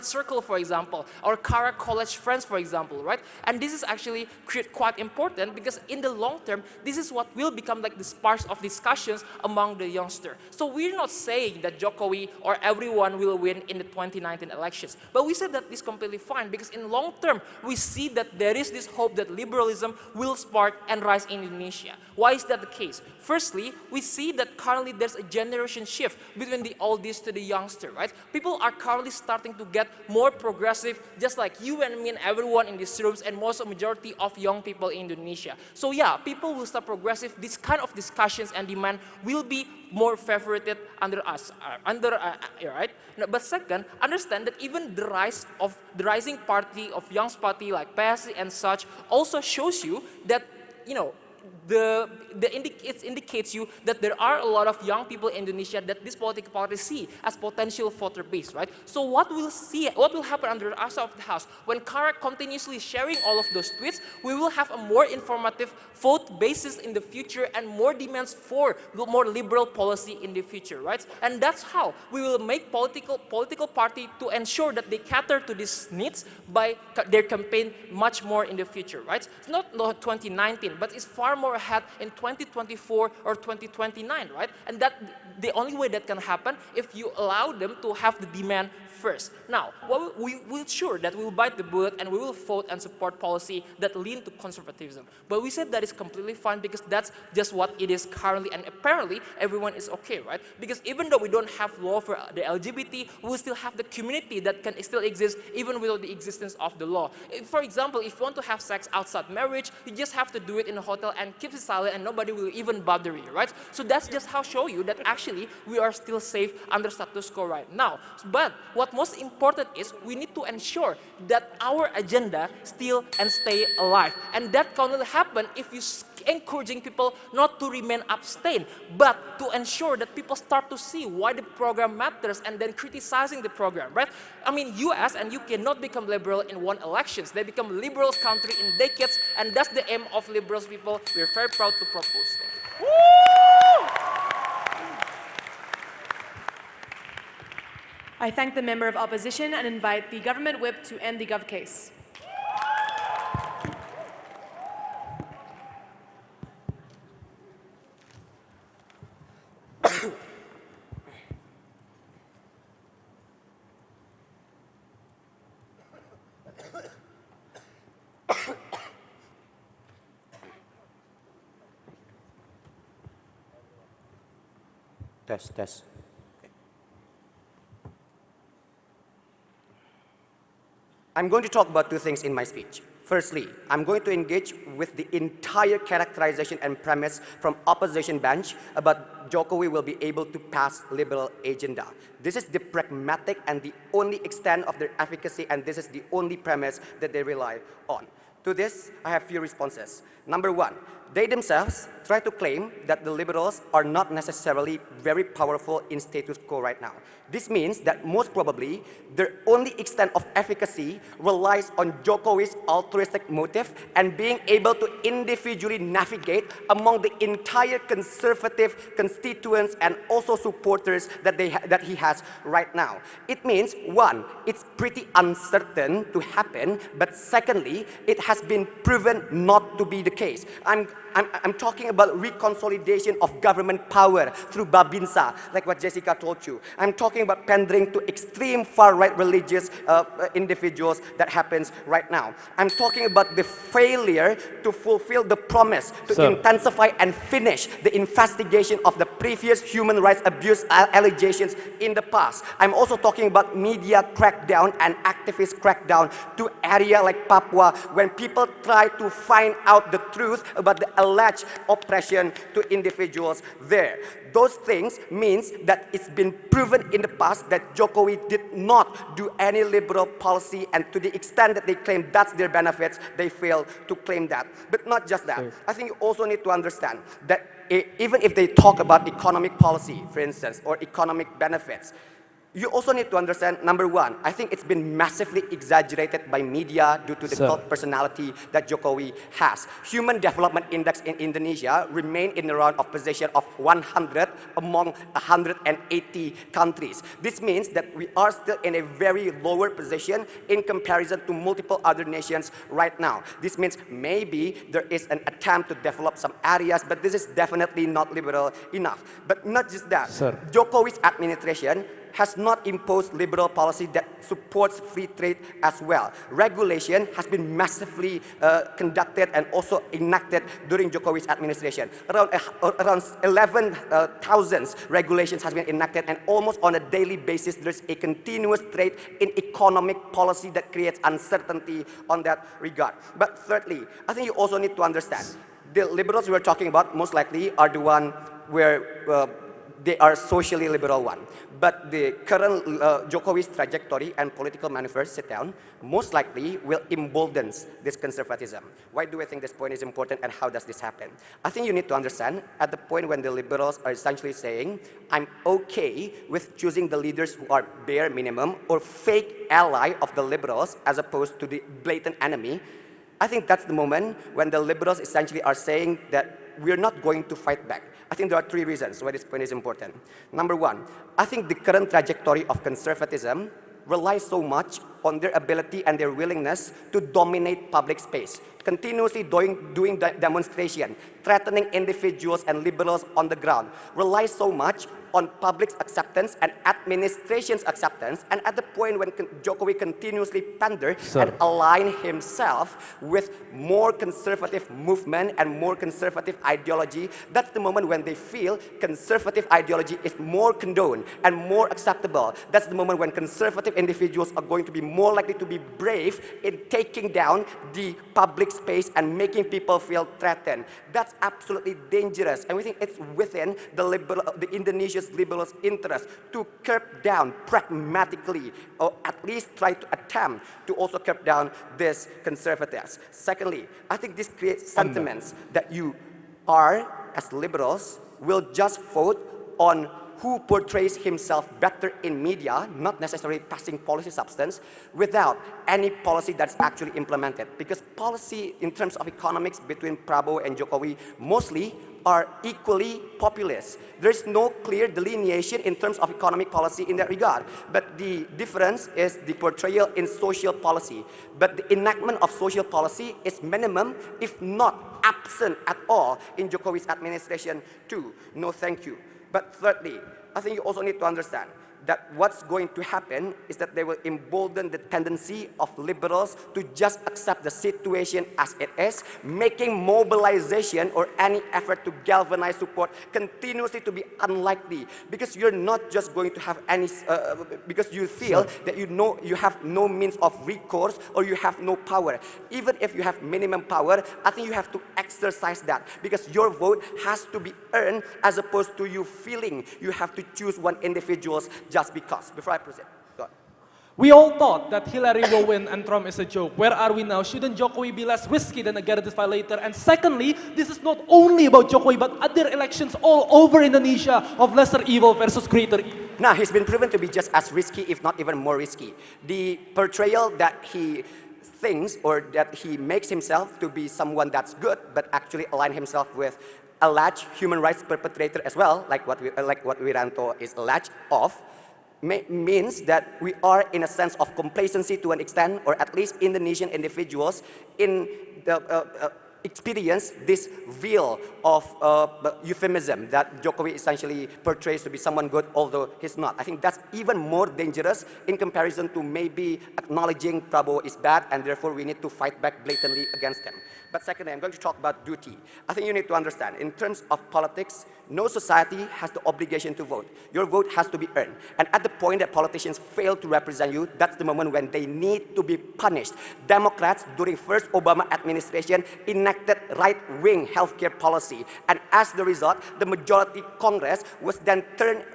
circle, for example, or Kara college friends, for example, right? And this is actually quite important because in the long term, this is what will become like the sparks of discussions among the youngster. So we're not saying that Jokowi or everyone will win in the 2019 elections, but we said that this is completely fine because in long term, we see that there is this hope that liberalism will spark and rise in Indonesia. Why is that the case? Firstly, we see that currently there's a generation shift between the oldies to the youngster, right? People are currently starting to get more progressive, just like you and me and everyone in these rooms, and most majority of young people in Indonesia. So yeah, people will start progressive. This kind of discussions and demand will be more favorited under us, right? But second, understand that even the rising party of young party like PSI and such also shows you that, it indicates you that there are a lot of young people in Indonesia that this political party see as potential voter base, right? So what will happen under the outside of the house when Kara continuously sharing all of those tweets? We will have a more informative vote basis in the future and more demands for more liberal policy in the future, right? And that's how we will make political party to ensure that they cater to these needs by their campaign much more in the future, right? It's not 2019, but it's far more ahead in 2024 or 2029, right? And that the only way that can happen if you allow them to have the demand first. Now, we will ensure that we will bite the bullet and we will vote and support policy that lean to conservatism. But we said that is completely fine because that's just what it is currently, and apparently everyone is okay, right? Because even though we don't have law for the LGBT, we will still have the community that can still exist even without the existence of the law. For example, if you want to have sex outside marriage, you just have to do it in a hotel and keep it silent and nobody will even bother you, right? So that's just how show you that actually we are still safe under status quo right now. But what most important is we need to ensure that our agenda still and stay alive. And that can only happen if you encouraging people not to remain abstain, but to ensure that people start to see why the program matters and then criticizing the program, right? I mean, US and UK not become liberal in one elections. They become liberal country in decades, and that's the aim of liberals people. We're very proud to propose. Thank you. I thank the member of opposition and invite the government whip to end the gov case. Test. I'm going to talk about two things in my speech. Firstly, I'm going to engage with the entire characterization and premise from opposition bench about Jokowi will be able to pass liberal agenda. This is the pragmatic and the only extent of their efficacy, and this is the only premise that they rely on. To this, I have few responses. Number one, they themselves try to claim that the liberals are not necessarily very powerful in status quo right now. This means that most probably their only extent of efficacy relies on Jokowi's altruistic motive and being able to individually navigate among the entire conservative constituents and also supporters that he has right now. It means, one, it's pretty uncertain to happen, but secondly, it has been proven not to be the case. I'm talking about reconsolidation of government power through Babinsa, like what Jessica told you. I'm talking about pandering to extreme far-right religious individuals that happens right now. I'm talking about the failure to fulfill the promise to intensify and finish the investigation of the previous human rights abuse allegations in the past. I'm also talking about media crackdown and activist crackdown to area like Papua when people try to find out the truth about the alleged oppression to individuals there. Those things means that it's been proven in the past that Jokowi did not do any liberal policy, and to the extent that they claim that's their benefits, they fail to claim that. But not just that. I think you also need to understand that even if they talk about economic policy, for instance, or economic benefits, you also need to understand, number one, I think it's been massively exaggerated by media due to the cult personality that Jokowi has. Human Development Index in Indonesia remain in around of position of 100 among 180 countries. This means that we are still in a very lower position in comparison to multiple other nations right now. This means maybe there is an attempt to develop some areas, but this is definitely not liberal enough. But not just that, Jokowi's administration has not imposed liberal policy that supports free trade as well. Regulation has been massively conducted and also enacted during Jokowi's administration. Around 11,000 regulations has been enacted, and almost on a daily basis there's a continuous trade in economic policy that creates uncertainty on that regard. But thirdly, I think you also need to understand, the liberals we are talking about most likely are the one where they are socially liberal one. But the current Jokowi's trajectory and political maneuvers sit down, most likely will embolden this conservatism. Why do I think this point is important and how does this happen? I think you need to understand at the point when the liberals are essentially saying, I'm okay with choosing the leaders who are bare minimum or fake ally of the liberals as opposed to the blatant enemy. I think that's the moment when the liberals essentially are saying that we're not going to fight back. I think there are 3 reasons why this point is important. Number 1, I think the current trajectory of conservatism relies so much on their ability and their willingness to dominate public space, continuously doing demonstration, threatening individuals and liberals on the ground, relies so much on public's acceptance and administration's acceptance, and at the point when Jokowi continuously pander and align himself with more conservative movement and more conservative ideology, that's the moment when they feel conservative ideology is more condoned and more acceptable. That's the moment when conservative individuals are going to be more likely to be brave in taking down the public space and making people feel threatened. That's absolutely dangerous, and we think it's within the Indonesia's liberals' interest to curb down pragmatically, or at least try to attempt to also curb down these conservatives. Secondly, I think this creates sentiments that you are, as liberals, will just vote on who portrays himself better in media, not necessarily passing policy substance, without any policy that's actually implemented. Because policy in terms of economics between Prabowo and Jokowi mostly are equally populist. There's no clear delineation in terms of economic policy in that regard. But the difference is the portrayal in social policy. But the enactment of social policy is minimum, if not absent at all, in Jokowi's administration too. No thank you. But thirdly, I think you also need to understand that what's going to happen is that they will embolden the tendency of liberals to just accept the situation as it is, making mobilization or any effort to galvanize support continuously to be unlikely, because you're not just going to have any, because you feel that you have no means of recourse or you have no power. Even if you have minimum power, I think you have to exercise that, because your vote has to be earned as opposed to you feeling you have to choose one individual just because. Before I proceed, go on. We all thought that Hillary will win and Trump is a joke. Where are we now? Shouldn't Jokowi be less risky than a Gareth violator? And secondly, this is not only about Jokowi, but other elections all over Indonesia of lesser evil versus greater evil. Now, he's been proven to be just as risky, if not even more risky. The portrayal that he thinks or that he makes himself to be someone that's good, but actually align himself with alleged human rights perpetrator as well, like what Wiranto is alleged of, means that we are in a sense of complacency to an extent, or at least Indonesian individuals in the experience this veil of euphemism that Jokowi essentially portrays to be someone good, although he's not. I think that's even more dangerous in comparison to maybe acknowledging Prabowo is bad and therefore we need to fight back blatantly against him. But secondly, I'm going to talk about duty. I think you need to understand, in terms of politics, no society has the obligation to vote. Your vote has to be earned. And at the point that politicians fail to represent you, that's the moment when they need to be punished. Democrats, during first Obama administration, enacted right-wing healthcare policy. And as the result, the majority Congress was then turned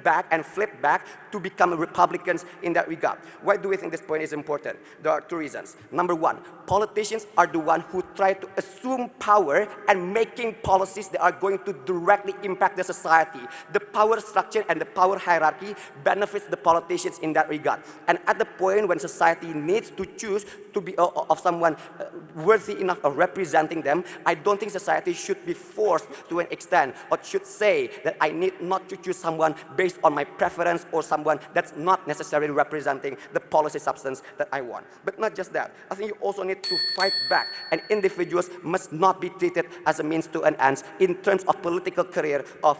back and flipped back to become Republicans in that regard. Why do we think this point is important? There are 2 reasons. Number 1, politicians are the ones who try to assume power and making policies that are going to directly impact the society. The power structure and the power hierarchy benefits the politicians in that regard. And at the point when society needs to choose to be of someone worthy enough of representing them, I don't think society should be forced to an extent, or should say that I need not to choose someone based on my preference or someone that's not necessarily representing the policy substance that I want. But not just that, I think you also need to fight back, and individuals must not be treated as a means to an end in terms of political career of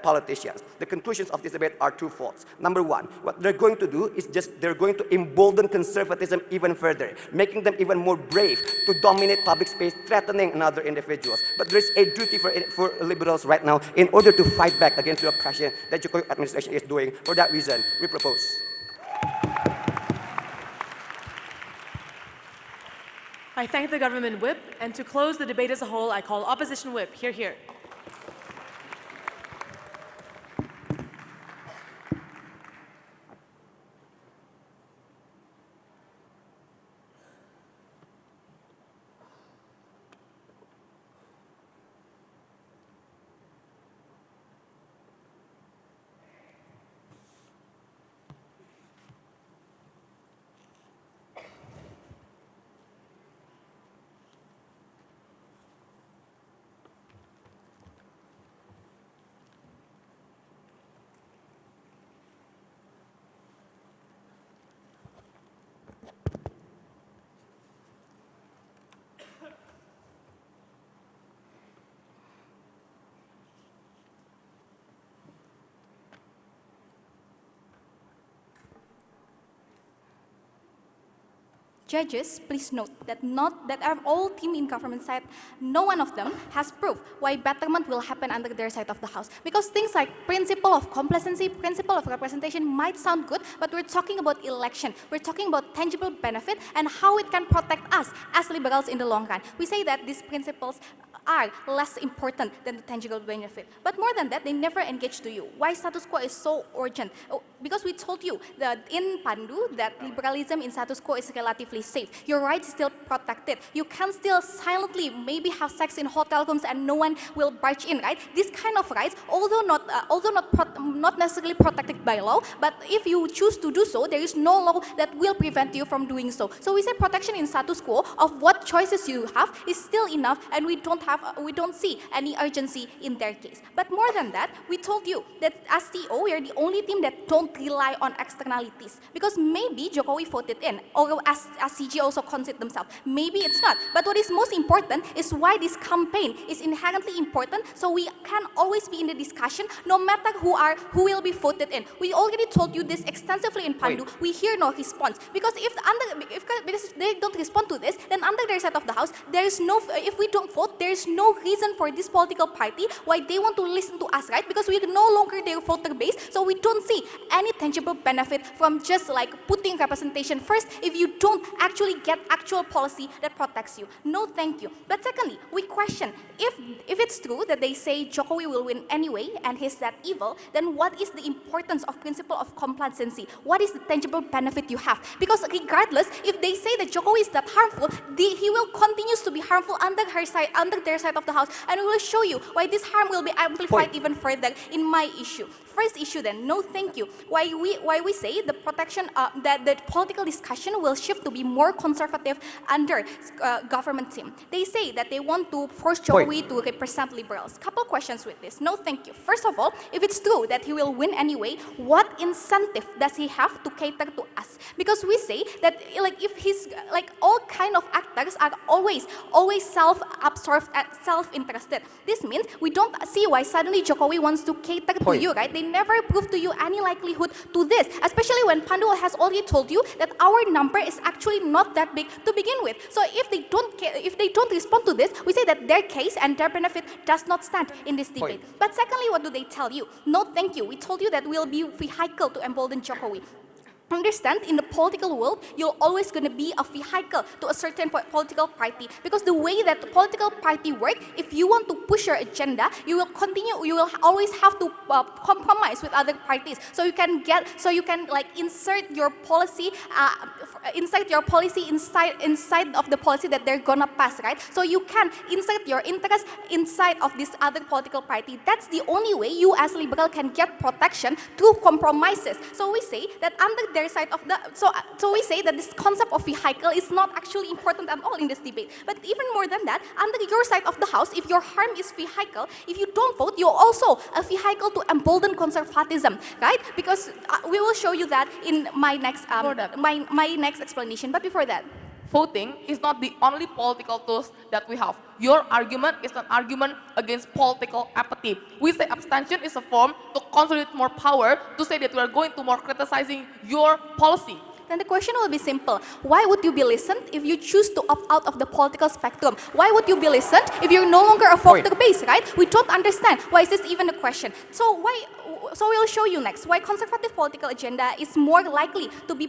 politicians. The conclusions of this debate are twofold. Number 1, what they're going to do is they're going to embolden conservatism even further, making them even more brave to dominate public space, threatening another individuals. But there's a duty for liberals right now in order to fight back against the oppression that Jokowi administration is doing. For that reason, we propose. I thank the government whip, and to close the debate as a whole, I call opposition whip. Hear, hear. Judges, please note that all team in government side, no one of them has proof why betterment will happen under their side of the house. Because things like principle of complacency, principle of representation might sound good, but we're talking about election. We're talking about tangible benefit and how it can protect us as liberals in the long run. We say that these principles are less important than the tangible benefit. But more than that, they never engage to you. Why status quo is so urgent? Because we told you that in Pandu that liberalism in status quo is relatively safe. Your rights still protected. You can still silently maybe have sex in hotel rooms and no one will barge in, right? These kind of rights, although not necessarily protected by law, but if you choose to do so, there is no law that will prevent you from doing so. So we say protection in status quo of what choices you have is still enough, and we don't see any urgency in their case. But more than that, we told you that as TO, we are the only team that don't rely on externalities. Because maybe Jokowi voted in, or as CG also concede themselves. Maybe it's not. But what is most important is why this campaign is inherently important, so we can always be in the discussion, no matter who will be voted in. We already told you this extensively in Pandu. We hear no response. Because because they don't respond to this, then under their side of the house, there is no, if we don't vote, there is no reason for this political party why they want to listen to us, right? Because we are no longer their voter base, so we don't see any tangible benefit from just like putting representation first if you don't actually get actual policy that protects you. No, thank you. But secondly, we question, if it's true that they say Jokowi will win anyway and he's that evil, then what is the importance of principle of complacency? What is the tangible benefit you have? Because regardless, if they say that Jokowi is that harmful, he will continue to be harmful under their side of the house, and we will show you why this harm will be amplified even further in my issue. First issue then, no thank you. Why we say the protection, that the political discussion will shift to be more conservative under government team. They say that they want to force Jokowi to represent liberals. Couple questions with this, no thank you. First of all, if it's true that he will win anyway, what incentive does he have to cater to us? Because we say that like if he's like all kind of actors are always self-absorbed, self-interested. This means we don't see why suddenly Jokowi wants to cater to you, right? They never prove to you any likelihood to this, especially when Pandu has already told you that our number is actually not that big to begin with. So if they don't respond to this, we say that their case and their benefit does not stand in this debate. But secondly, what do they tell you? No, thank you. We told you that we'll be vehicle to embolden Jokowi. Understand, in the political world, you're always going to be a vehicle to a certain political party, because the way that the political party works, if you want to push your agenda, you will always have to compromise with other parties, so you can like insert your policy inside of the policy that they're gonna pass, right? So you can insert your interest inside of this other political party. That's the only way you as liberal can get protection through compromises. So we say that under their side of the, so we say that this concept of vehicle is not actually important at all in this debate. But even more than that, under your side of the house, if your harm is vehicle, if you don't vote, you're also a vehicle to embolden conservatism, right? Because we will show you that in my next my next explanation. But before that, voting is not the only political tools that we have. Your argument is an argument against political apathy. We say abstention is a form to consolidate more power, to say that we are going to more criticizing your policy. Then the question will be simple. Why would you be listened if you choose to opt out of the political spectrum? Why would you be listened if you're no longer a voter base, right? We don't understand. Why is this even a question? So we'll show you next why conservative political agenda is more likely to be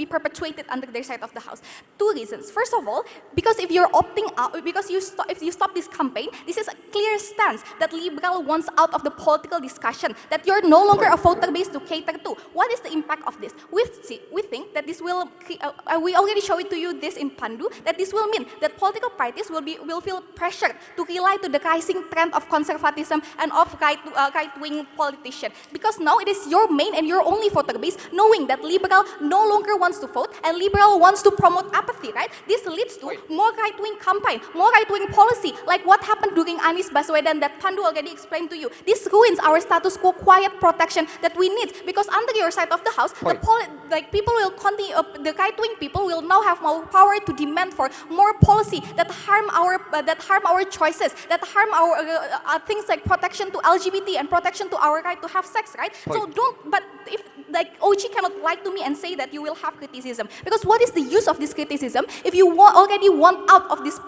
perpetuated under their side of the house. Two reasons. First of all, because if you're opting out, because if you stop this campaign, this is a clear stance that liberal wants out of the political discussion, that you're no longer a voter base to cater to. What is the impact of this? We think that this will, we already showed it to you this in Pandu, that this will mean that political parties will feel pressured to rely to the rising trend of conservatism and of right-wing politicians. Because now it is your main and your only voter base, knowing that liberal no longer wants to vote and liberal wants to promote apathy, right? This leads to more right-wing campaign, more right-wing policy, like what happened during Anies Baswedan that Pandu already explained to you. This ruins our status quo quiet protection that we need, because under your side of the house, people will the right-wing people will now have more power to demand for more policy that harm our choices, that harm our things like protection to LGBT and protection to our right to have sex, right? So but if like OG cannot lie to me and say that you will have criticism, because what is the use of this criticism if you already want out of this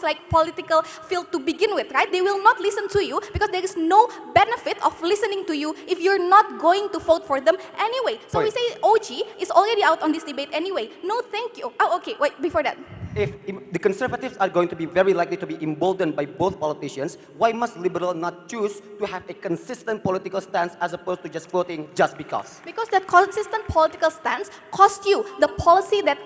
like political field to begin with, right? They will not listen to you because there is no benefit of listening to you if you're not going to vote for them anyway. So we say OG is already out on this debate anyway. No, thank you. Oh, okay. Wait, before that. If the conservatives are going to be very likely to be emboldened by both politicians, why must liberal not choose to have a consistent political stance as opposed to just voting just because? Because that consistent political stance costs you the policy that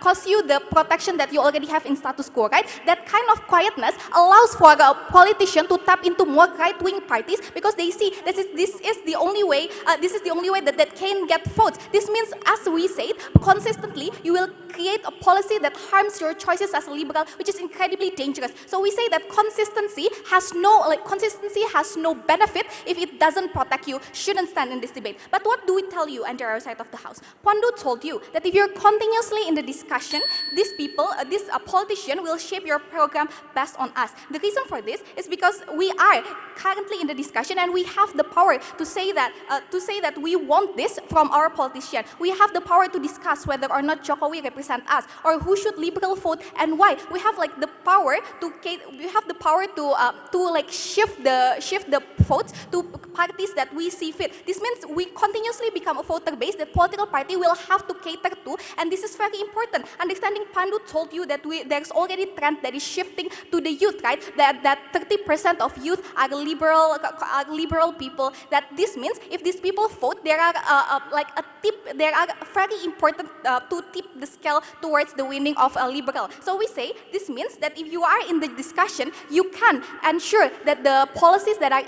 costs you the protection that you already have in status quo, right? That kind of quietness allows for a politician to tap into more right-wing parties because they see this is the only way that can get votes. This means, as we said, consistently you will create a policy that harms your choices as a liberal, which is incredibly dangerous. So we say that consistency has no benefit if it doesn't protect you, shouldn't stand in this debate. But what do we tell you on our side of the house? Pandu told you that if you're continuously in the discussion, this politician will shape your program based on us. The reason for this is because we are currently in the discussion and we have the power to say that we want this from our politician. We have the power to discuss whether or not Jokowi represent us or who should liberal vote and why. We have like the power to shift the votes to parties that we see fit. This means we continuously become a voter base that political party will have to cater to, and this is very important. Understanding Pandu told you that there's already trend that is shifting to the youth, right? That 30% of youth are liberal people. That this means if these people vote, there are very important to tip the scale towards the winning of a liberal. So we say this means that if you are in the discussion, you can ensure that the policies that are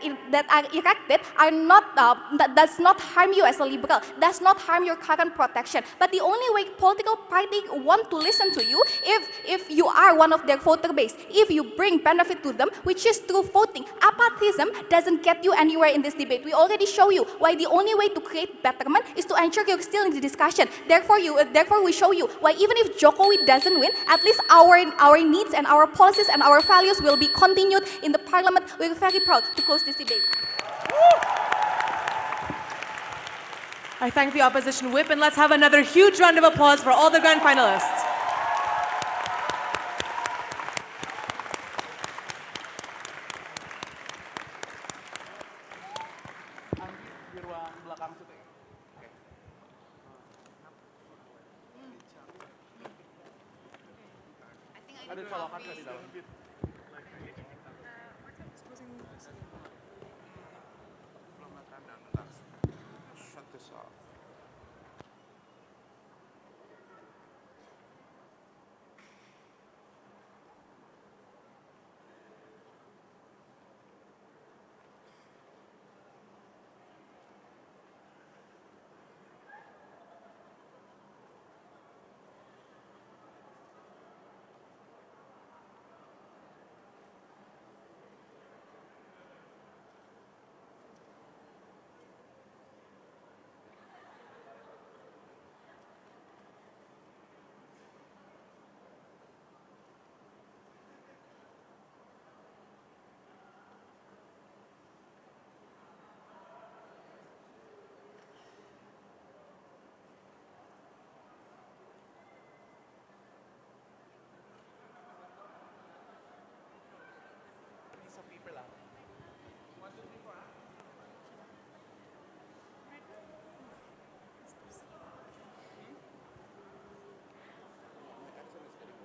erected are not that does not harm you as a liberal, does not harm your current protection. But the only way political party want to listen to you if you are one of their voter base, if you bring benefit to them, which is through voting. Apathism doesn't get you anywhere in this debate. We already show you why the only way to create betterment is to ensure you're still in the discussion. Therefore we show you why even if Jokowi doesn't win, at least our needs and our policies and our values will be continued in the parliament. We're very proud to close this debate. I thank the opposition whip, and let's have another huge round of applause for all the grand finalists.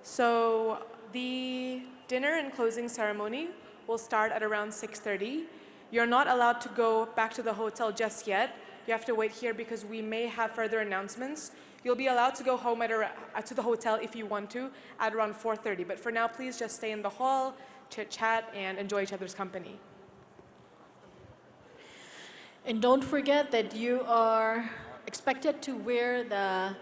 So the dinner and closing ceremony will start at around 6:30. You're not allowed to go back to the hotel just yet. You have to wait here because we may have further announcements. You'll be allowed to go home to the hotel if you want to at around 4:30. But for now, please just stay in the hall, chit-chat, and enjoy each other's company. And don't forget that you are expected to wear the